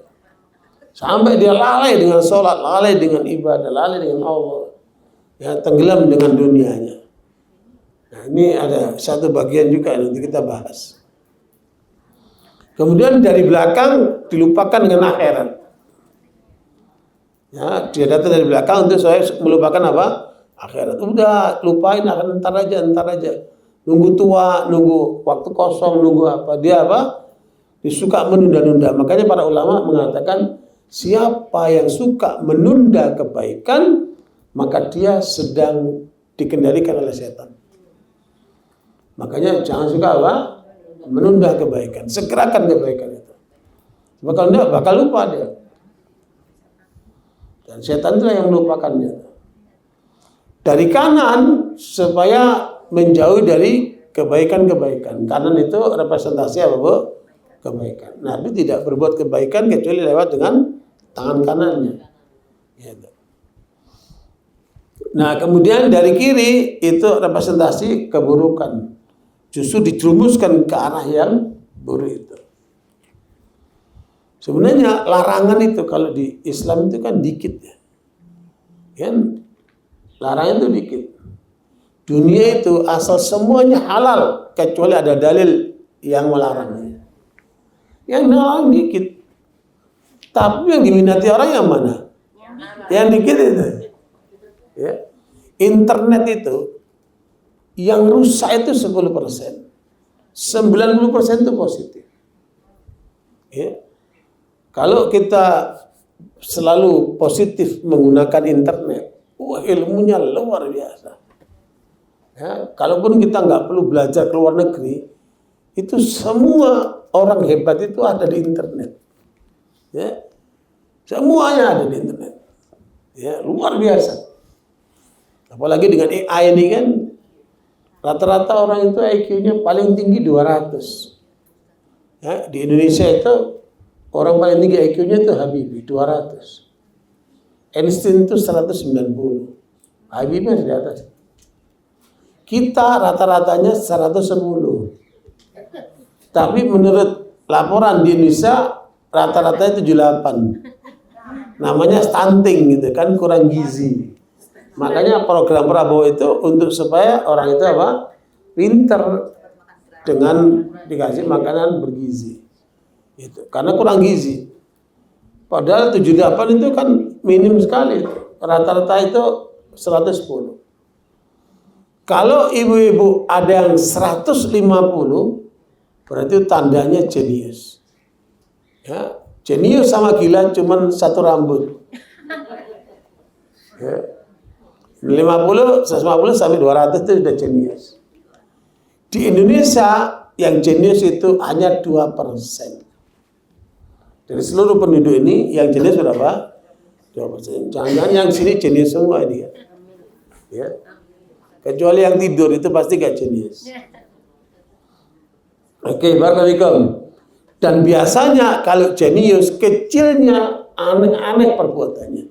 Sampai dia lalai dengan sholat, lalai dengan ibadah, lalai dengan Allah. Ya, tenggelam dengan dunianya. Nah, ini ada satu bagian juga yang nanti kita bahas. Kemudian dari belakang dilupakan dengan akhirat. Ya, dia datang dari belakang untuk saya melupakan apa? Akhirat. Udah, lupain akan ntar aja. Nunggu tua, nunggu waktu kosong, nunggu apa? Dia apa? Dia suka menunda-nunda. Makanya para ulama mengatakan siapa yang suka menunda kebaikan, maka dia sedang dikendalikan oleh setan. Makanya jangan suka apa? Menunda kebaikan. Segerakan kebaikan itu. Sebab kalau enggak bakal lupa dia. Dan setan itu yang melupakannya. Dari kanan supaya menjauhi dari kebaikan-kebaikan. Kanan itu representasi apa, Bu? Kebaikan. Nabi tidak berbuat kebaikan kecuali lewat dengan tangan kanannya. Gitu. Nah, kemudian dari kiri itu representasi keburukan. Justru dijerumuskan ke arah yang buruk itu. Sebenarnya larangan itu kalau di Islam itu kan dikit ya. Kan larangan itu dikit. Dunia itu asal semuanya halal kecuali ada dalil yang melarangnya. Yang melarang dikit. Tapi yang diminati orang yang mana? Yang dikit itu. Ya. Internet itu yang rusak itu 10%. 90% itu positif. Ya. Kalau kita selalu positif menggunakan internet, ilmunya luar biasa. Ya, kalaupun kita nggak perlu belajar ke luar negeri, itu semua orang hebat itu ada di internet. Ya, semuanya ada di internet. Ya, luar biasa. Apalagi dengan AI ini kan, rata-rata orang itu IQ-nya paling tinggi 200. Ya, di Indonesia itu orang paling tinggi IQ-nya itu Habibie 200. Einstein itu 190. Habibie masih di atas. Kita rata-ratanya 110. Tapi menurut laporan di Indonesia rata-ratanya 78. Namanya stunting gitu kan, kurang gizi. Makanya program Prabowo itu untuk supaya orang itu apa? Pinter dengan dikasih makanan bergizi. Itu karena kurang gizi. Padahal 78 itu kan minim sekali. Rata-rata itu 110. Kalau ibu-ibu ada yang 150, berarti tandanya jenius. Ya, jenius sama gila cuman satu rambut. Ya. 50, 150 sampai 200 itu sudah jenius. Di Indonesia yang jenius itu hanya 2%. Dari seluruh penduduk ini yang jenius berapa? 2%. Jangan-jangan yang sini jenius semua ini ya. Ya. Kecuali yang tidur itu pasti gak jenius. Oke, barakallahu. Dan biasanya kalau jenius kecilnya aneh-aneh perbuatannya.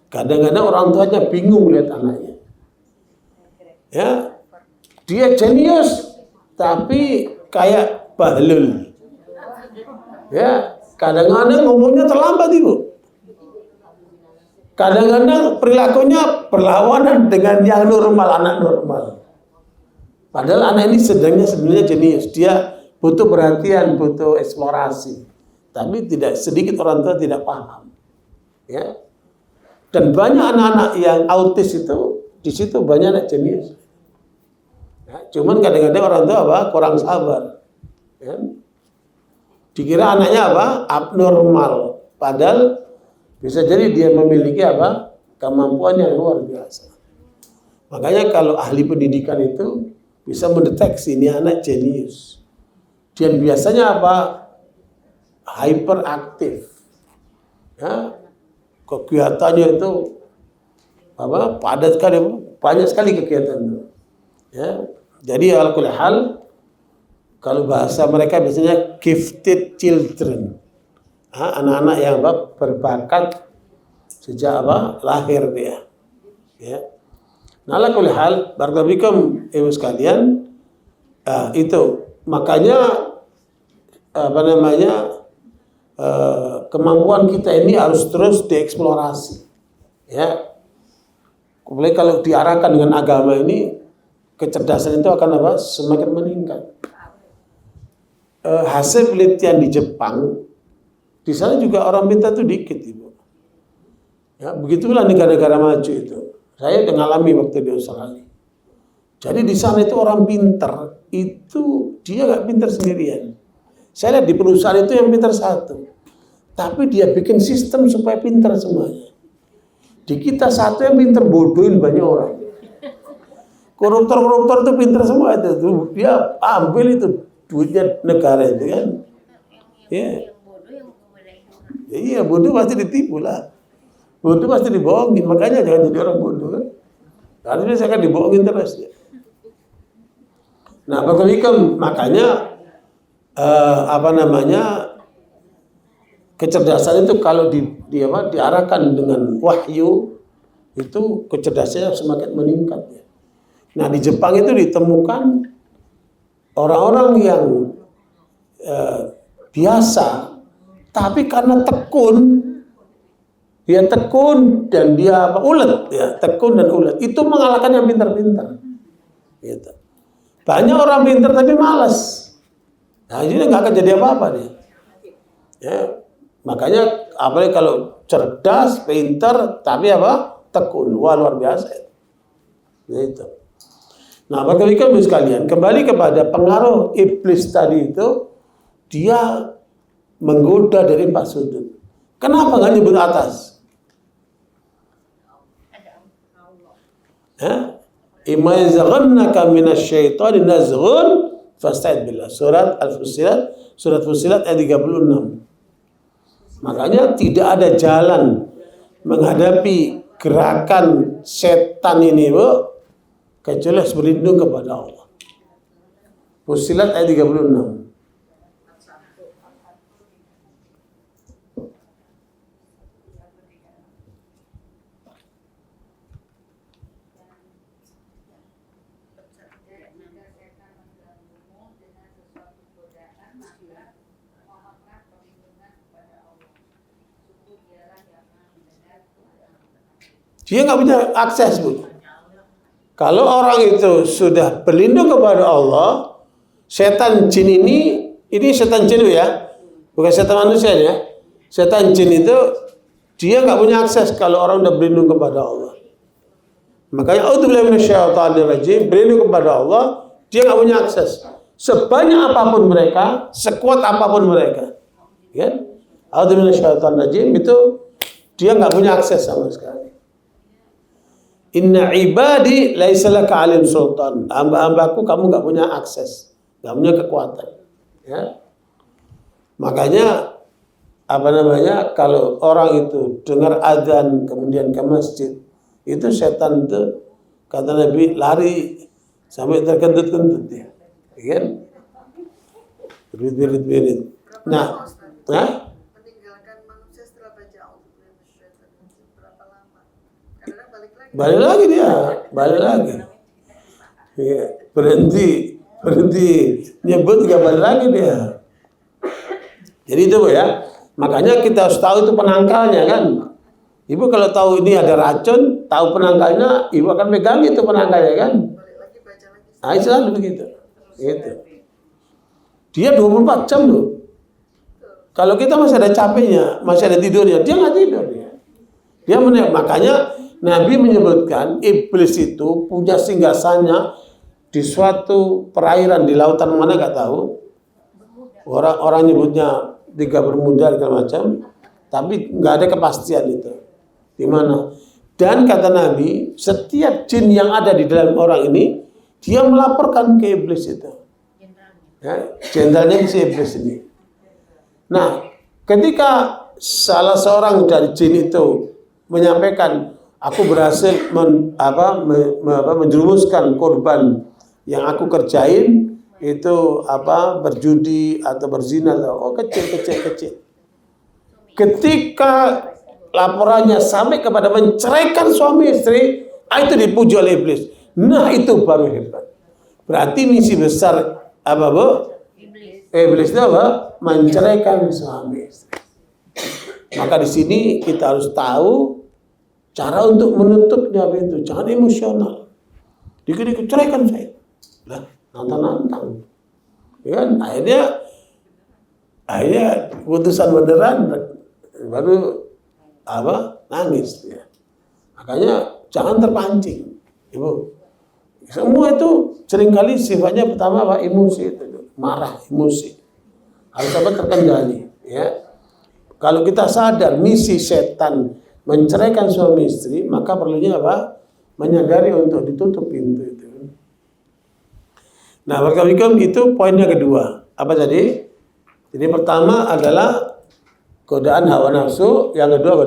Kadang-kadang orang tuanya bingung lihat anaknya. Ya, dia jenius tapi kayak bahlul. Ya, kadang-kadang ngomongnya terlambat ibu. Kadang-kadang perilakunya berlawanan dengan yang normal, anak normal. Padahal anak ini sebenarnya jenius. Dia butuh perhatian, butuh eksplorasi. Tapi tidak sedikit orang tua tidak paham. Ya. Dan banyak anak-anak yang autis itu di situ banyak anak jenius. Ya, cuman kadang-kadang orang tua apa? Kurang sabar. Ya. Dikira anaknya apa? Abnormal. Padahal bisa jadi dia memiliki apa? Kemampuan yang luar biasa. Makanya kalau ahli pendidikan itu bisa mendeteksi ini anak jenius. Dan biasanya apa? Hyperaktif. Ya. Kegiatannya itu apa? Padat sekali, banyak sekali kegiatan itu. Ya. Jadi alkulli hal kalau bahasa mereka biasanya gifted children. Anak-anak yang apa? Berbakat sejak apa? Lahir dia. Ya. Nah, alkulli hal, barakallahu ibu sekalian, itu makanya apa namanya? kemampuan kita ini harus terus dieksplorasi. Ya. Kemudian kalau diarahkan dengan agama ini, kecerdasan itu akan apa? Semakin meningkat. Hasil penelitian di Jepang, di sana juga orang pintar itu dikit, Ibu. Ya, begitulah negara-negara maju itu. Saya mengalami waktu di Australia. Jadi di sana itu orang pintar, itu dia nggak pintar sendirian. Saya lihat di perusahaan itu yang pintar satu, tapi dia bikin sistem supaya pintar semuanya. Di kita satu yang pintar bodohin banyak orang. Koruptor-koruptor itu pintar semua itu, dia ambil itu duitnya negara itu kan. Ya. Iya, bodoh pasti ditipu lah. Bodoh pasti dibohongin, makanya jangan jadi orang bodoh kan. Karena saya akan dibohongin terus ya. Nah, makanya kecerdasan itu kalau diarahkan dengan wahyu itu kecerdasannya semakin meningkat ya. Nah, di Jepang itu ditemukan orang-orang yang biasa, tapi karena tekun dan dia ulet ya, tekun dan ulet itu mengalahkan yang pintar-pintar. Gitu. Banyak orang pintar tapi malas. Nah, ini nggak akan jadi apa-apa dia. Ya, makanya apalagi kalau cerdas, pintar, tapi tekun, wah luar biasa. Gitu. Nah, Bapak Ibu sekalian, kembali kepada pengaruh iblis tadi itu, dia menggoda dari 4 sudut. Kenapa nggak nyebut atas? Imma yanzaghannaka minasyaitani nazghun fasta'id billah. Surat Al-Fussilat, surat Fussilat ayat 36. Makanya tidak ada jalan menghadapi gerakan setan ini, Bu, kecuali harus berlindung kepada Allah. Fussilat ayat 36. Dia nggak punya akses, Bu. Kalau orang itu sudah berlindung kepada Allah, setan jin ini setan jin ya, bukan setan manusia ya. Setan jin itu dia nggak punya akses kalau orang udah berlindung kepada Allah. Makanya a'udzubillahi minasyaitonir rajim, berlindung kepada Allah, dia nggak punya akses. Sebanyak apapun mereka, sekuat apapun mereka, ya. A'udzubillahi minasyaitonir rajim itu dia nggak punya akses sama sekali. Inna ibadi laisa laka 'alaihim sultan. Hamba-hambaku kamu enggak punya akses, enggak punya kekuatan. Ya. Makanya kalau orang itu dengar azan kemudian ke masjid, itu setan itu kata Nabi lari sampai terkentut-kentut dia. Kan? Berit-berit. Nah, meninggalkan manusia setelah baca berapa lama? Kadang balik lagi dia, balik lagi. Ya, berhenti nyebut juga balik lagi dia. Jadi itu, Bu, ya. Makanya kita harus tahu itu penangkalnya kan. Ibu kalau tahu ini ada racun, tahu penangkalnya, ibu akan pegang itu penangkalnya kan. Nah, selalu begitu. Gitu. Dia 24 jam loh. Kalau kita masih ada capeknya, masih ada tidurnya, dia nggak tidur dia. Dia makanya Nabi menyebutkan iblis itu punya singgasannya di suatu perairan di lautan mana nggak tahu. Orang nyebutnya 3 bermuda segala macam, tapi nggak ada kepastian itu di mana. Dan kata Nabi, setiap jin yang ada di dalam orang ini, dia melaporkan ke iblis itu. Ya, jenderalnya si iblis ini. Nah, ketika salah seorang dari jin itu menyampaikan, aku berhasil menjerumuskan korban yang aku kerjain itu berjudi atau berzina, kecil. Ketika laporannya sampai kepada menceraikan suami istri, itu dipuji oleh iblis. Nah, itu baru hebat. Berarti misi besar Bu? Iblis itu menceraikan suami istri. Maka di sini kita harus tahu cara untuk menutupnya pintu. Jangan emosional. Dikit-dikit ceraikan saya. Lah, nantang-nantang. Ya kan? Akhirnya putusan beneran baru nangis ya. Makanya jangan terpancing, Ibu. Semua itu seringkali sifatnya pertama emosi itu, marah, emosi. Harus dapat terkendali, ya. Kalau kita sadar misi setan menceraikan suami istri, maka perlunya menyadari untuk ditutup pintu itu. Nah, barakallahu itu poinnya kedua. Apa tadi? Jadi pertama adalah godaan hawa nafsu, yang kedua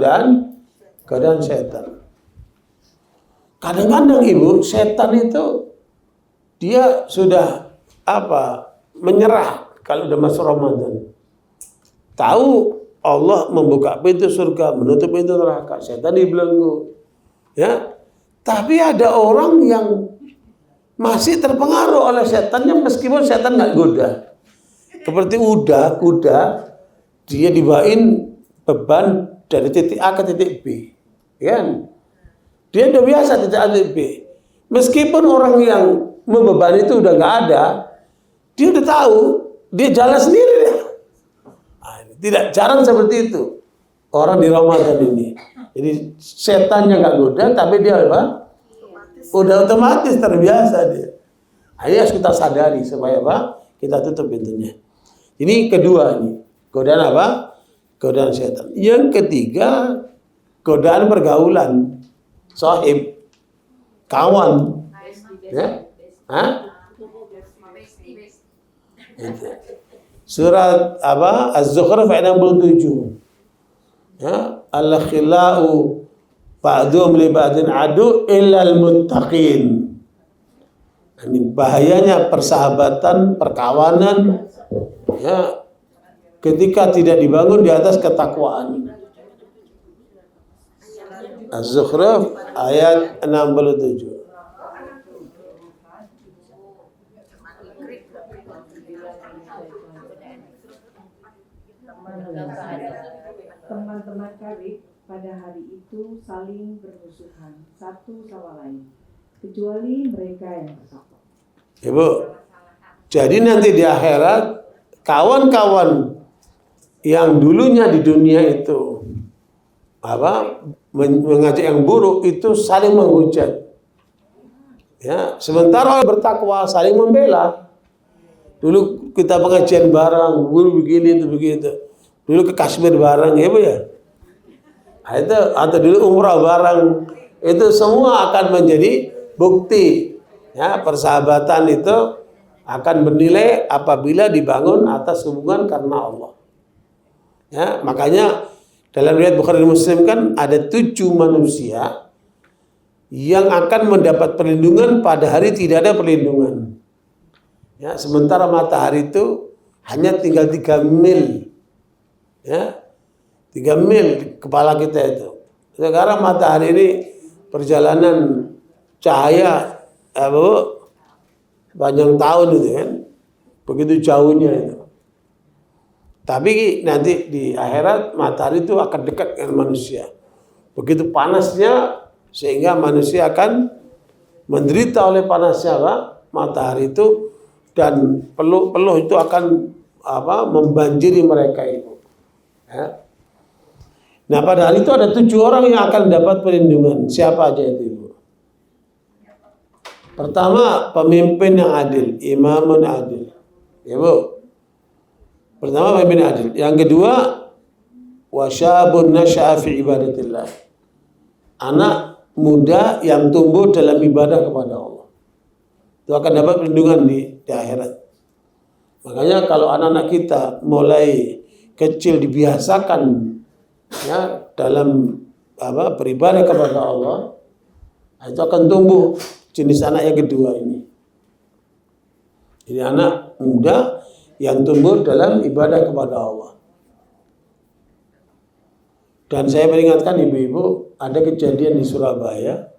godaan setan. Kadang-kadang Ibu, setan itu dia sudah menyerah kalau udah masuk Ramadan. Tahu Allah membuka pintu surga, menutup pintu neraka, setan dibelenggu. Ya. Tapi ada orang yang masih terpengaruh oleh setannya meskipun setan nggak goda. Seperti kuda, dia dibawain beban dari titik A ke titik B, kan? Dia udah biasa titik A titik B. Meskipun orang yang membebani itu udah nggak ada, dia udah tahu, dia jalan sendiri deh. Tidak jarang seperti itu orang di Ramadan ini. Jadi setannya nggak goda, tapi dia udah otomatis terbiasa dia. Ini harus kita sadari supaya kita tutup pintunya. Ini kedua nih, godaan godaan setan. Yang ketiga, godaan pergaulan, sahib, kawan, ya, Surat Az-Zukhruf ayat 67. Ya, al-khila'u ba'dhum li ba'din adu illal muttaqin. Ini bahayanya persahabatan, perkawanan, ya, ketika tidak dibangun di atas ketakwaan. Az-Zukhruf ayat 67. Teman-teman karib pada hari itu saling bermusuhan satu sama lain, kecuali mereka yang bertakwa. Ibu, jadi nanti di akhirat kawan-kawan yang dulunya di dunia itu mengajak yang buruk itu saling menghujat. Ya, sementara orang bertakwa saling membela. Dulu kita pengajian bareng, guru begini itu begitu. Dulu ke Kashmir bareng, ya Bu ya. Atau dulu umrah bareng, itu semua akan menjadi bukti. Ya, persahabatan itu akan bernilai apabila dibangun atas hubungan karena Allah. Ya, makanya dalam riwayat Bukhari dan Muslim kan ada 7 manusia yang akan mendapat perlindungan pada hari tidak ada perlindungan. Ya, sementara matahari itu hanya tinggal 3 mil. Ya, 3 mil kepala kita itu. Sekarang matahari ini perjalanan cahaya panjang tahun itu kan, begitu jauhnya itu. Tapi nanti di akhirat matahari itu akan dekat dengan manusia. Begitu panasnya sehingga manusia akan menderita oleh panasnya matahari itu, dan peluh itu akan membanjiri mereka itu. Ya. Nah, pada hari itu ada 7 orang yang akan dapat perlindungan. Siapa aja itu, Ibu? Pertama, pemimpin yang adil, imamun adil. Ya, Bu. Pertama, pemimpin adil. Yang kedua, wasyabun nasya'a fi ibadatillah. Anak muda yang tumbuh dalam ibadah kepada Allah. Itu akan dapat perlindungan di akhirat. Makanya kalau anak-anak kita mulai kecil dibiasakan ya dalam beribadah kepada Allah, itu akan tumbuh jenis anak yang kedua ini. Jadi anak muda yang tumbuh dalam ibadah kepada Allah. Dan saya peringatkan ibu-ibu, ada kejadian di Surabaya.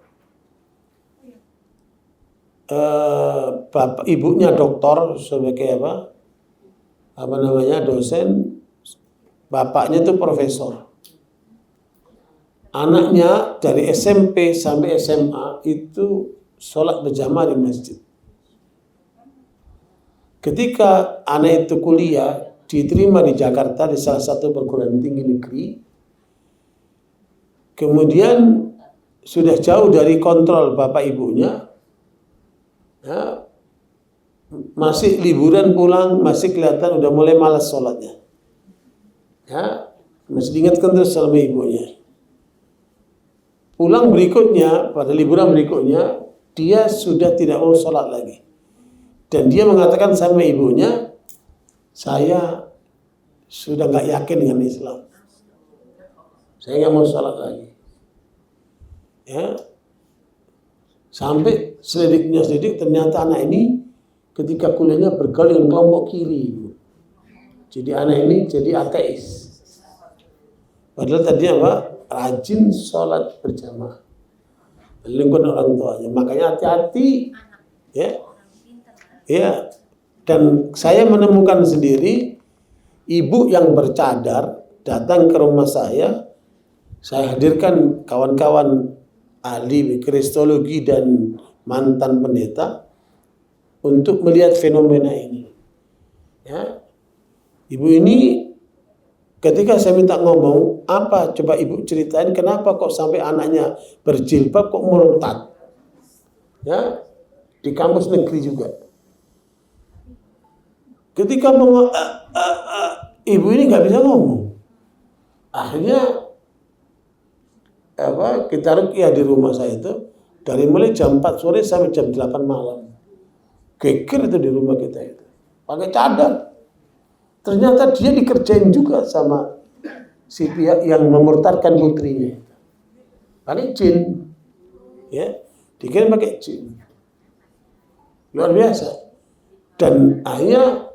Bapak ibunya doktor sebagai dosen, bapaknya itu profesor. anaknya dari SMP sampai SMA itu sholat berjamaah di masjid. Ketika anak itu kuliah, diterima di Jakarta di salah satu perguruan tinggi negeri, kemudian sudah jauh dari kontrol bapak ibunya, ya, masih liburan pulang, masih kelihatan udah mulai malas sholatnya, ya, masih diingatkan terus sama ibunya. Pulang berikutnya, pada liburan berikutnya, dia sudah tidak mau sholat lagi. Dan dia mengatakan sama ibunya, saya sudah nggak yakin dengan Islam. Saya nggak mau sholat lagi. Ya, sampai selidik ternyata anak ini ketika kuliahnya bergaul dengan kelompok kiri. Jadi anak ini jadi ateis. Padahal tadinya apa? Rajin sholat berjamaah. Lingkungan orang tuanya. Makanya hati-hati. Ya. Ya, dan saya menemukan sendiri ibu yang bercadar datang ke rumah saya hadirkan kawan-kawan ahli kristologi dan mantan pendeta untuk melihat fenomena ini. Ya, ibu ini ketika saya minta ngomong, apa coba ibu ceritain kenapa kok sampai anaknya berjilbab kok murtad? Ya, di kampus negeri juga. Ketika ibu ini nggak bisa ngomong, akhirnya kita ruqyah di rumah saya itu dari mulai jam 4 sore sampai jam 8 malam. Geger itu di rumah kita itu, pakai cadar. Ternyata dia dikerjain juga sama si pihak yang memurtadkan putrinya. Pakai jin, ya, dikirim pakai jin, luar biasa. Dan akhirnya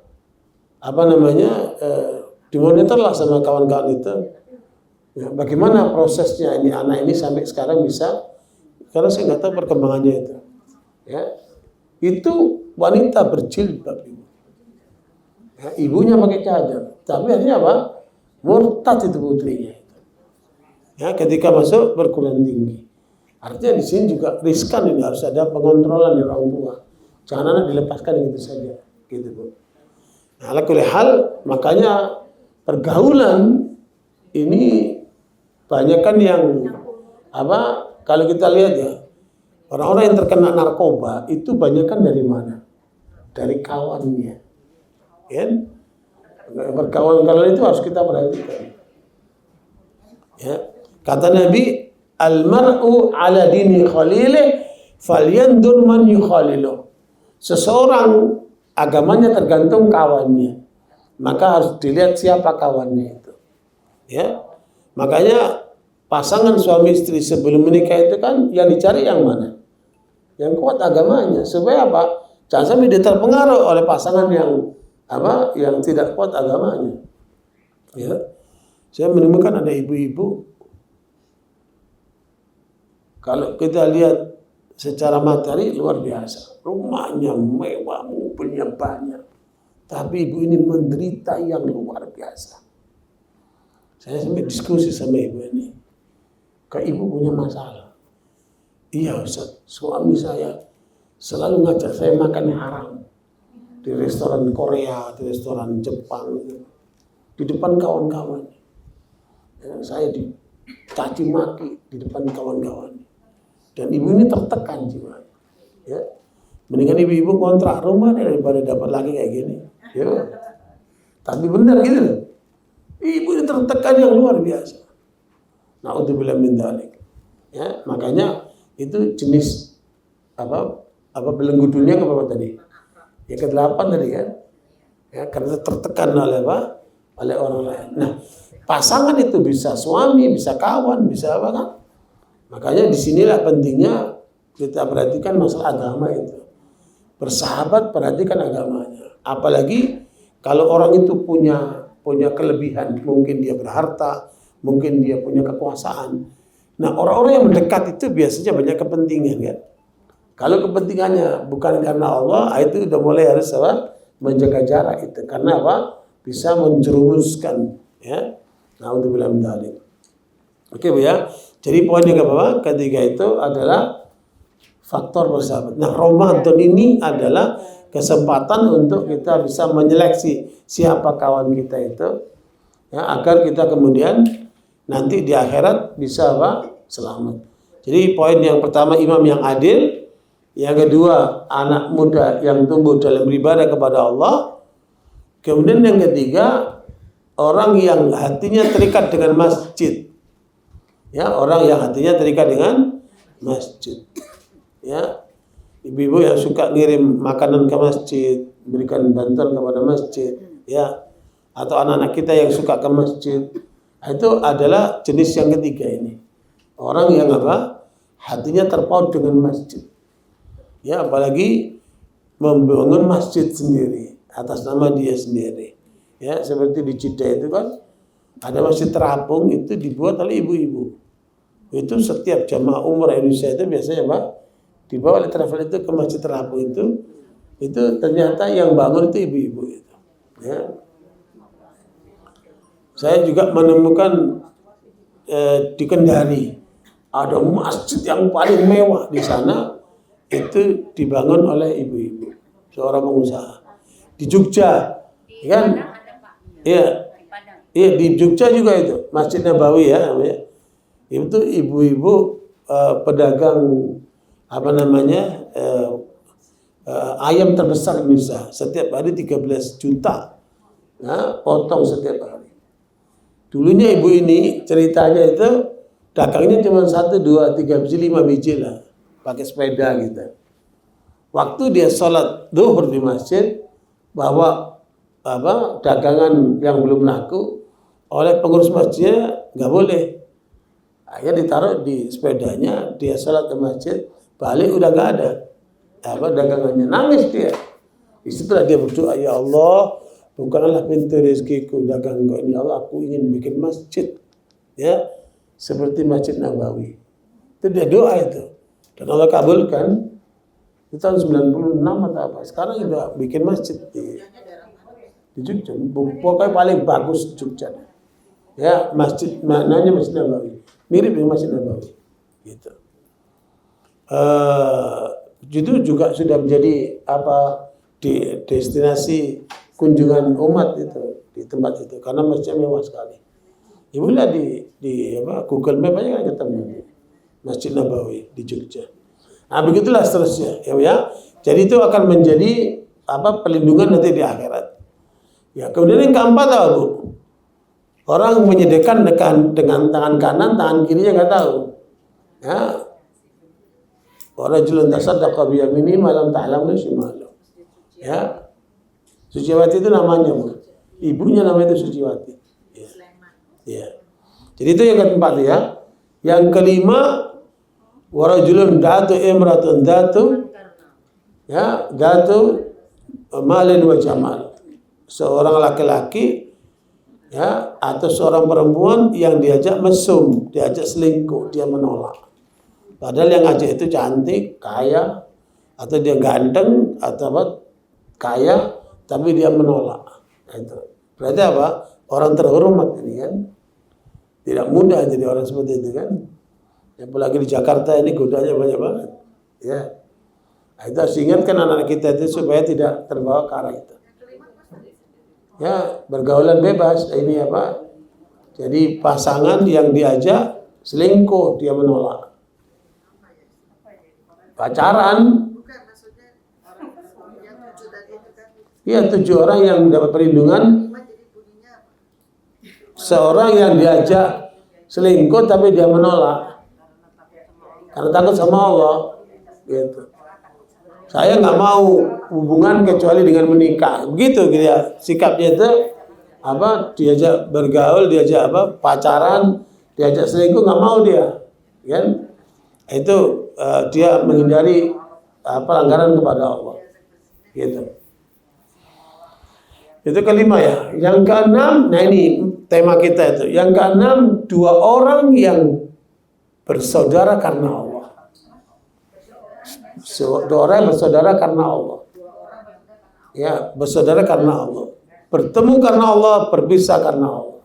dimonitor lah sama kawan-kawan itu, ya, bagaimana prosesnya ini anak ini sampai sekarang bisa, karena saya nggak tahu perkembangannya itu, ya, itu wanita berjilbab, ya, ibunya pakai cadar, tapi akhirnya apa? Murtad itu putrinya, ya, ketika masuk perguruan tinggi. Artinya di sini juga riskan, ini harus ada pengontrolan dari orang tua, jangan anak dilepaskan gitu saja, gitu Bu. Nah, hal makanya pergaulan ini banyak kan yang kalau kita lihat ya, orang-orang yang terkena narkoba itu banyak kan dari mana? Dari kawannya. Ya? Pergaulan itu harus kita perhatikan. Ya. Kata Nabi, al-mar'u ala dini khalilih falyandur man yukhalilu. Seseorang agamanya tergantung kawannya, maka harus dilihat siapa kawannya itu. Ya, makanya pasangan suami istri sebelum menikah itu kan yang dicari yang mana? Yang kuat agamanya, supaya apa? Jangan sampai dia terpengaruh oleh pasangan yang yang tidak kuat agamanya. Ya, saya menemukan ada ibu-ibu, kalau kita lihat secara materi luar biasa, rumahnya mewah, mobilnya banyak, tapi ibu ini menderita yang luar biasa. Saya sampai diskusi sama ibu ini, ibu punya masalah. Iya Ustaz, suami saya selalu ngajak saya makan haram di restoran Korea, di restoran Jepang, di depan kawan-kawan. Ya, saya dicaci maki di depan kawan-kawan. Dan ibu ini tertekan jiwa. Ya. Mendingan ibu-ibu kontrak rumah daripada dapat lagi kayak gini. Ya. Tapi benar gitu loh. Ibu ini tertekan yang luar biasa. Na'udzubillah min dzalik. Ya, makanya itu jenis belenggu dunia apa tadi? Yang ke-8 tadi kan. Ya, karena tertekan oleh oleh orang lain. Nah, pasangan itu bisa suami, bisa kawan, bisa apa kan? Makanya disinilah pentingnya kita perhatikan masalah agama itu. Bersahabat, perhatikan agamanya. Apalagi kalau orang itu punya kelebihan, mungkin dia berharta, mungkin dia punya kekuasaan. Nah, orang-orang yang mendekat itu biasanya banyak kepentingan kan. Kalau kepentingannya bukan karena Allah, itu udah mulai harus menjaga jarak itu. Karena bisa menjerumuskan, ya. Na'udzubillah min dzalik. Oke Bu ya. Jadi poin yang ketiga itu adalah faktor bersahabat. Nah, Ramadan ini adalah kesempatan untuk kita bisa menyeleksi siapa kawan kita itu, ya, agar kita kemudian nanti di akhirat bisa selamat. Jadi poin yang pertama, imam yang adil. Yang kedua, anak muda yang tumbuh dalam beribadah kepada Allah. Kemudian yang ketiga, orang yang hatinya terikat dengan masjid. Ya, orang yang hatinya terikat dengan masjid. Ya, ibu-ibu yang suka ngirim makanan ke masjid, berikan bantuan kepada masjid, ya, atau anak-anak kita yang suka ke masjid, itu adalah jenis yang ketiga ini. Orang yang hatinya terpaut dengan masjid. Ya, apalagi membangun masjid sendiri atas nama dia sendiri. Ya, seperti di Jeddah itu kan ada masjid terapung, itu dibuat oleh ibu-ibu. Itu setiap jamaah umrah Indonesia itu biasanya dibawa oleh travel itu ke masjid terapung itu ternyata yang bangun itu ibu-ibu itu. Ya. Saya juga menemukan di Kendari ada masjid yang paling mewah di sana, itu dibangun oleh ibu-ibu, seorang pengusaha. Di Jogja, kan? Iya, iya di Jogja juga itu Masjid Nabawi ya, namanya. Itu ibu-ibu pedagang ayam terbesar di Indonesia. Setiap hari 13 juta, ya, potong setiap hari. Dulunya ibu ini ceritanya itu dagangnya cuma 1, 2, 3 biji, 5 biji lah. Pakai sepeda gitu. Waktu dia sholat zuhur di masjid, bahwa dagangan yang belum laku oleh pengurus masjidnya nggak boleh. Akhirnya ditaruh di sepedanya, dia sholat ke masjid, balik udah nggak ada dagangannya. Nangis dia. Disitulah dia berdoa, ya Allah, bukanlah pintu rezekiku dagang kau ini, Allah, aku ingin bikin masjid, ya, seperti Masjid Nabawi. Itu dia doa itu. Dan Allah kabulkan di tahun 96 atau apa. Sekarang udah bikin masjid di Jogja. Pokoknya paling bagus Jogja. Ya, masjid namanya Masjid Nabawi. Mirip dengan Masjid Nabawi. Gitu. Itu juga sudah menjadi destinasi kunjungan umat itu di tempat itu karena masjidnya mewah sekali. Ibu lihat di Google Map aja kan ketemu Masjid Nabawi di Jogja. Nah, begitulah seterusnya, ya. Jadi itu akan menjadi perlindungan nanti di akhirat. Ya, kemudian yang keempat Bu? Orang menyedekahkan dengan tangan kanan, tangan kirinya nggak tahu. Ya. Orang julun tasaddaqa bi yamini ma lam ta'lam shimalu. Ya. Suciwati itu namanya, Bu. Ibunya namanya itu Suciwati. Ya. Ya. Jadi itu yang keempat ya. Yang kelima, warajulun datu imratun datu, ya, datu malin wa jamal. Seorang laki-laki, ya, atau seorang perempuan yang diajak mesum, diajak selingkuh, dia menolak. Padahal yang ngajak itu cantik, kaya, atau dia ganteng, atau kaya, tapi dia menolak. Itu berarti orang terhormat ini kan. Tidak mudah jadi orang seperti itu kan. Apalagi di Jakarta ini godanya banyak banget. Ya. Itu harus ingatkan anak-anak kita itu supaya tidak terbawa ke arah itu. Ya, bergaulan bebas. Ini Jadi pasangan yang diajak selingkuh, dia menolak. Pacaran. Iya, 7 orang yang dapat perlindungan. Seorang yang diajak selingkuh tapi dia menolak karena takut sama Allah, gitu. Saya nggak mau hubungan kecuali dengan menikah, begitu dia sikapnya itu. Diajak bergaul, diajak pacaran, diajak selingkuh nggak mau dia, kan? Itu dia menghindari pelanggaran kepada Allah, gitu. Itu kelima ya. Yang keenam, nah ini tema kita itu. Yang keenam, 2 orang yang bersaudara karena Allah. 2 orang yang bersaudara karena Allah. Ya, bersaudara karena Allah. Bertemu karena Allah, berpisah karena Allah.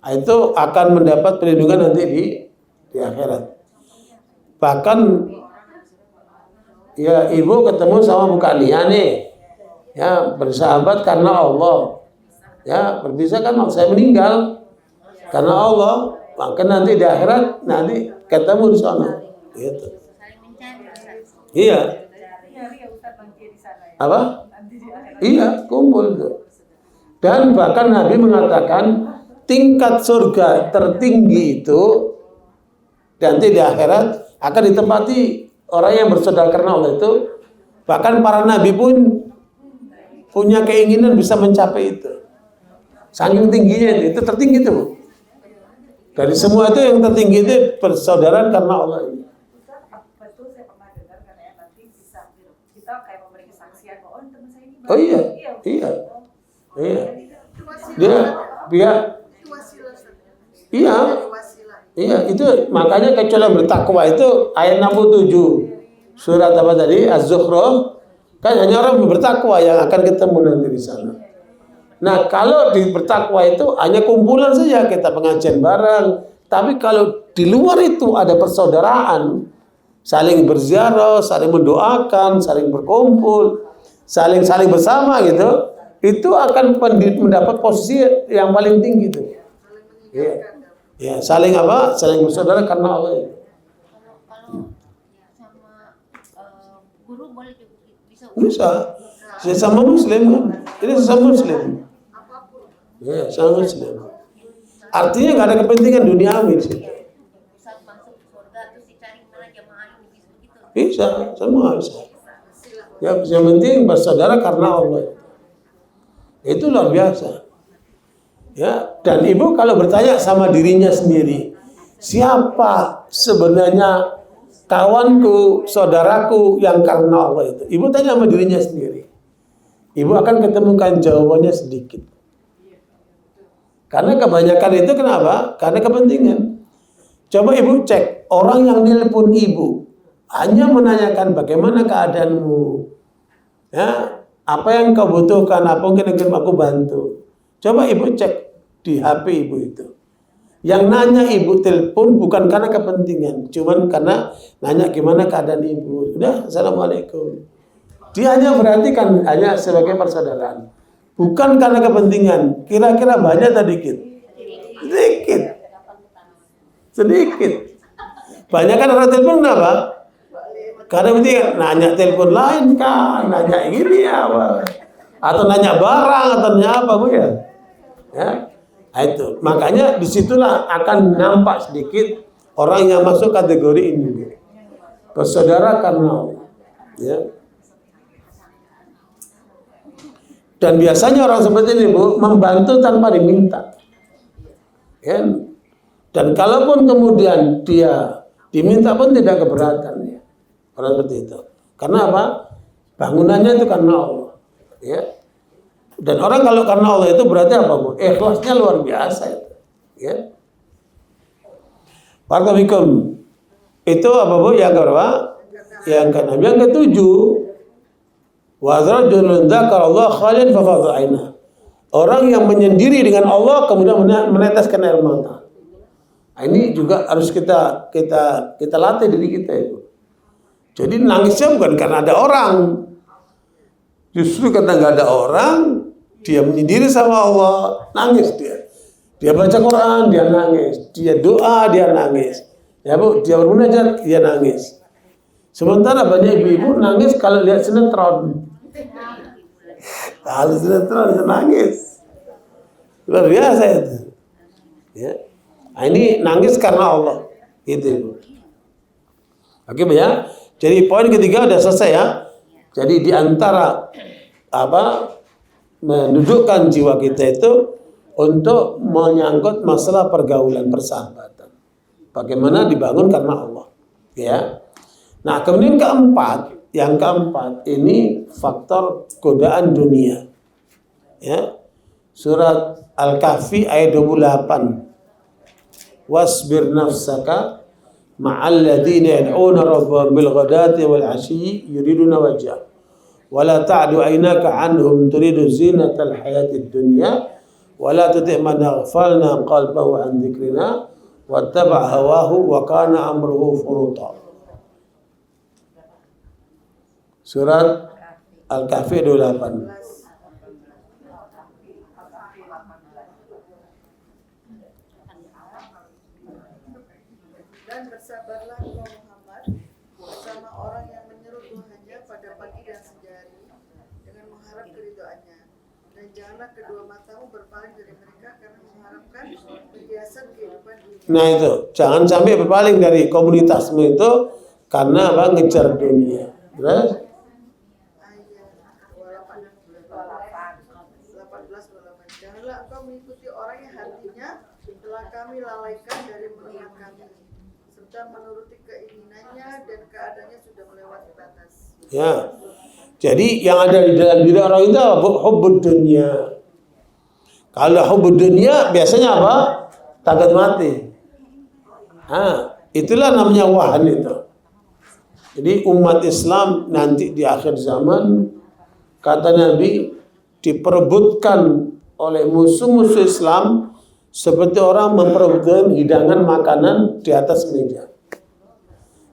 Nah, itu akan mendapat perlindungan nanti di di akhirat. Bahkan ya ibu ketemu sama Bu Kania nih, ya bersahabat karena Allah, ya berpisah kan saya meninggal karena Allah, maka nanti di akhirat nanti ketemu di sana, gitu. Iya. Apa? Iya, kumpul tuh. Dan bahkan Nabi mengatakan tingkat surga tertinggi itu nanti di akhirat akan ditempati orang yang bersaudara karena Allah itu. Bahkan para nabi pun punya keinginan bisa mencapai itu. Saking tingginya itu tertinggi itu. Dari semua itu yang tertinggi itu persaudaraan karena Allah ini. Betul, saya pernah dengar karena nanti bisa kita kayak memberi kesaksian bahwa teman saya ini Oh iya. Iya, itu makanya kecuali bertakwa itu ayat 67 surat apa tadi Az-Zukhruf, kan hanya orang bertakwa yang akan ketemu nanti di sana. Nah, kalau di bertakwa itu hanya kumpulan saja kita pengajian bareng, tapi kalau di luar itu ada persaudaraan, saling berziarah, saling mendoakan, saling berkumpul, saling bersama gitu, itu akan mendapat posisi yang paling tinggi itu. Iya. Ya, saling apa? Saling bersaudara karena Allah. Sama guru boleh Bisa. Sesama muslim kan? Ini sesama muslim. Ya, sama muslim. Artinya nggak ada kepentingan duniawi sih. Bisa masuk surga terus dicari mana jamaah ini begitu. Bisa, semua bisa. Ya, yang penting bersaudara karena Allah. Itu luar biasa. Ya, dan ibu kalau bertanya sama dirinya sendiri, siapa sebenarnya kawanku, saudaraku yang karena Allah itu? Ibu tanya sama dirinya sendiri. Ibu akan ketemukan jawabannya sedikit. Karena kebanyakan itu kenapa? Karena kepentingan. Coba ibu cek, orang yang nelpon ibu hanya menanyakan bagaimana keadaanmu, ya, apa yang kau butuhkan, apa mungkin aku bantu. Coba ibu cek di HP ibu itu. Yang nanya ibu telepon bukan karena kepentingan, cuman karena nanya gimana keadaan ibu. Udah, assalamualaikum. Dia hanya perhatikan hanya sebagai persaudaraan, bukan karena kepentingan. Kira-kira banyak atau dikit? Sedikit. Banyak kan orang telepon kenapa? Karena penting nanya telepon lain kan, nanya gini ya, atau nanya barang atau nanya apa bu ya? Ya, itu makanya disitulah akan nampak sedikit orang yang masuk kategori ini, bersaudara karena Allah. Ya. Dan biasanya orang seperti ini bu membantu tanpa diminta. Ya. Dan kalaupun kemudian dia diminta pun tidak keberatan ya. Orang seperti itu. Karena apa? Bangunannya itu karena Allah. Ya. Dan orang kalau karena Allah itu berarti apa bu? Ikhlasnya luar biasa itu. Ya. Barakallahu. Itu apa bu? Yang berapa? Yang keenam. Yang ketujuh, wa rajulun dzakarallaha khalian fa fadha aina. Orang yang menyendiri dengan Allah kemudian meneteskan air mata. Nah, ini juga harus kita latih diri kita itu. Jadi nangisnya bukan karena ada orang, justru karena nggak ada orang, dia menyendiri sama Allah, nangis dia. Dia baca Quran, dia nangis. Dia doa, dia nangis. Ya bu, dia bermunajat, dia nangis. Sementara banyak ibu-ibu nangis kalau lihat sinetron. Kalau sinetron nangis, luar biasa itu. Ya. Nah, ini nangis karena Allah, gitu ibu. Oke bu ya. Jadi poin ketiga udah selesai ya. Jadi di antara mendudukkan jiwa kita itu untuk menyangkut masalah pergaulan persahabatan. Bagaimana dibangun karena Allah, ya. Nah, kemudian yang keempat ini faktor godaan dunia. Ya. Surat Al-Kahfi ayat 28. Wasbir nafsaka ma'al ladzina yad'una rabbahum bil ghadati wal 'ashyi yuriduna wajha wa la ta'du 'ainaka 'anhum turidu zinatal hayatid dunya wa la tuti' man aghfalna qalbahu 'an dzikrina wattaba' hawahu wa kana amruhu furuta. Surat Al-Kahfi 28. Dan bersabarlah engkau Muhammad bersama orang yang menyeru Tuhannya pada pagi dan siang hari dengan mengharap keridhaannya. Dan janganlah kedua matamu berpaling dari mereka karena mengharapkan perhiasan kehidupan dunia. Nah itu, jangan sampai berpaling dari komunitasmu itu karena apa? Ngejar dunia. Terus? Ayat 18-28. Janganlah engkau mengikuti orang yang hatinya telah kami lalaikan dari menurut kami, serta menuruti keinginannya dan keadaannya sudah melewati batas. Ya. Jadi yang ada di dalam diri orang itu apa? Hubbud dunia. Kalau hubbud dunia biasanya apa? Takut mati. Itulah namanya wahan itu. Jadi umat Islam nanti di akhir zaman, kata Nabi, diperebutkan oleh musuh-musuh Islam seperti orang memperebutkan hidangan makanan di atas meja.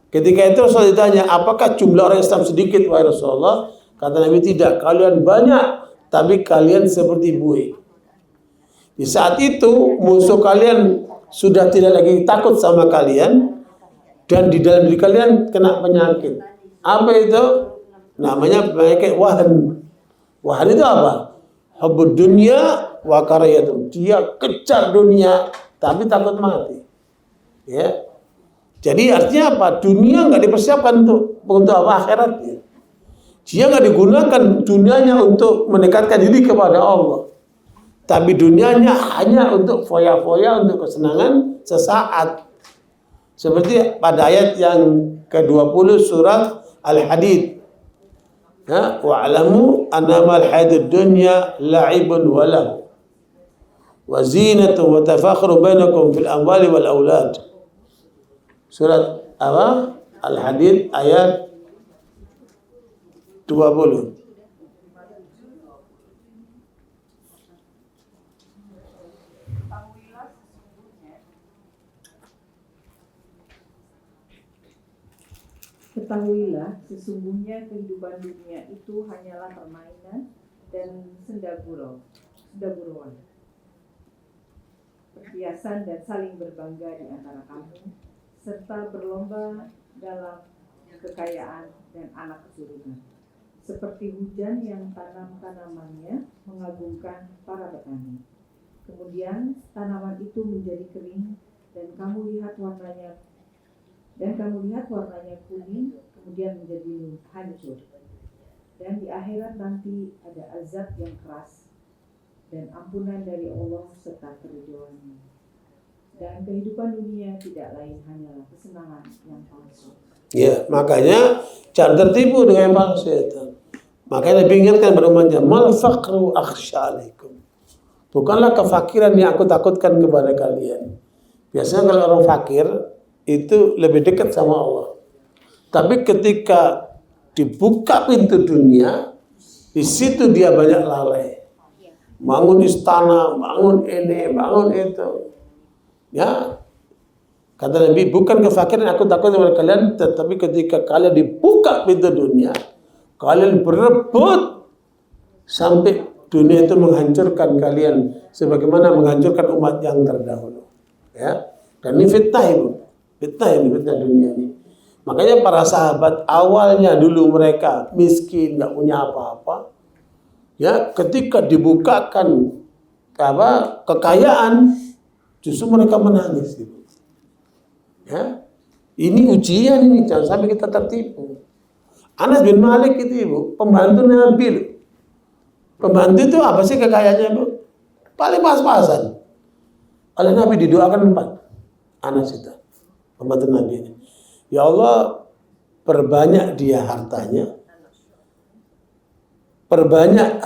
Ketika itu Rasulullah ditanya, apakah jumlah orang Islam sedikit, wahai Rasulullah? Kata Nabi, tidak. Kalian banyak, tapi kalian seperti buih. Di saat itu musuh kalian sudah tidak lagi takut sama kalian, dan di dalam diri kalian kena penyakit. Apa itu? Namanya penyakit wahan. Wahan itu apa? Hubbud dunya wa karayatun. Dia kejar dunia tapi takut mati. Ya. Jadi artinya apa? Dunia nggak dipersiapkan untuk apa? Akhiratnya. Dia nggak digunakan dunianya untuk mendekatkan diri kepada Allah. Tapi dunianya hanya untuk foya-foya, untuk kesenangan sesaat. Seperti pada ayat yang ke-20 surat Al-Hadid. Wa'lamu annama al-hayatud dunya la'ibun wa lahu wa zinatun wa tafakhurun bainakum fil amwali wal aulad. Surat apa? Al-Hadid ayat 20. Ketahuilah, sesungguhnya kehidupan dunia itu hanyalah permainan dan sendaburuan, perhiasan dan saling berbangga di antara kamu, serta berlomba dalam kekayaan dan anak keturunan. Seperti hujan yang tanam-tanamannya mengagumkan para petani. Kemudian tanaman itu menjadi kering dan kamu lihat warnanya kuning, kemudian menjadi hancur. Dan di akhirat nanti ada azab yang keras dan ampunan dari Allah serta keridhaannya. Dan kehidupan dunia tidak lain hanyalah kesenangan yang palsu. Ya, makanya jangan tertipu dengan yang palsu itu. Makanya Nabi ingatkan pada umatnya, mal faqru akhsha alaikum. Bukanlah kefakiran yang aku takutkan kepada kalian. Biasanya kalau orang fakir itu lebih dekat sama Allah. Tapi ketika dibuka pintu dunia, di situ dia banyak lalai. Bangun istana, bangun ini, bangun itu. Ya. Kata Nabi, bukan kefakiran aku takut kepada kalian, tetapi ketika kalian dibuka pintu dunia, kalian berebut sampai dunia itu menghancurkan kalian sebagaimana menghancurkan umat yang terdahulu. Ya. Dan ini fitnah itu. Fitnah dunia ini. Makanya para sahabat awalnya dulu mereka miskin, nggak punya apa-apa. Ya, ketika dibukakan kekayaan, justru mereka menangis. Gitu. Ya, ini ujian ini, jangan sampai kita tertipu. Anas bin Malik itu ibu, pembantu Nabi. Loh. Pembantu itu apa sih kekayaannya bu? Paling pas-pasan. Oleh Nabi didoakan 4. Anas itu. Pembantu Nabi ini. Ya Allah, perbanyak dia hartanya, perbanyak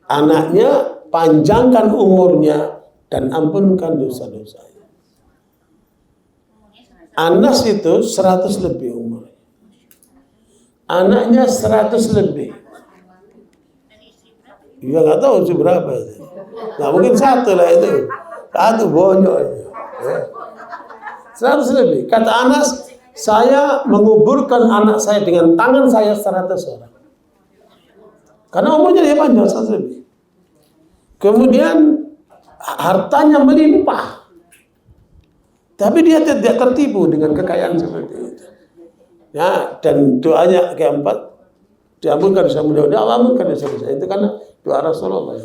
anaknya, panjangkan umurnya, dan ampunkan dosa-dosanya. Anas itu 100 lebih umurnya, anaknya 100 lebih. Ya nggak tahu itu berapa itu. Nggak mungkin 1 lah itu, 1 bonyok. Ya. 100 lebih. Kata Anas, saya menguburkan anak saya dengan tangan saya 100 orang. Karena umurnya dia panjang 100 lebih. Kemudian hartanya melimpah. Tapi dia tidak tertipu dengan kekayaan seperti itu. Ya, dan doanya keempat diampunkan sama mudah-mudahan Allah amunkan dosa-dosa. Itu karena doa Rasulullah.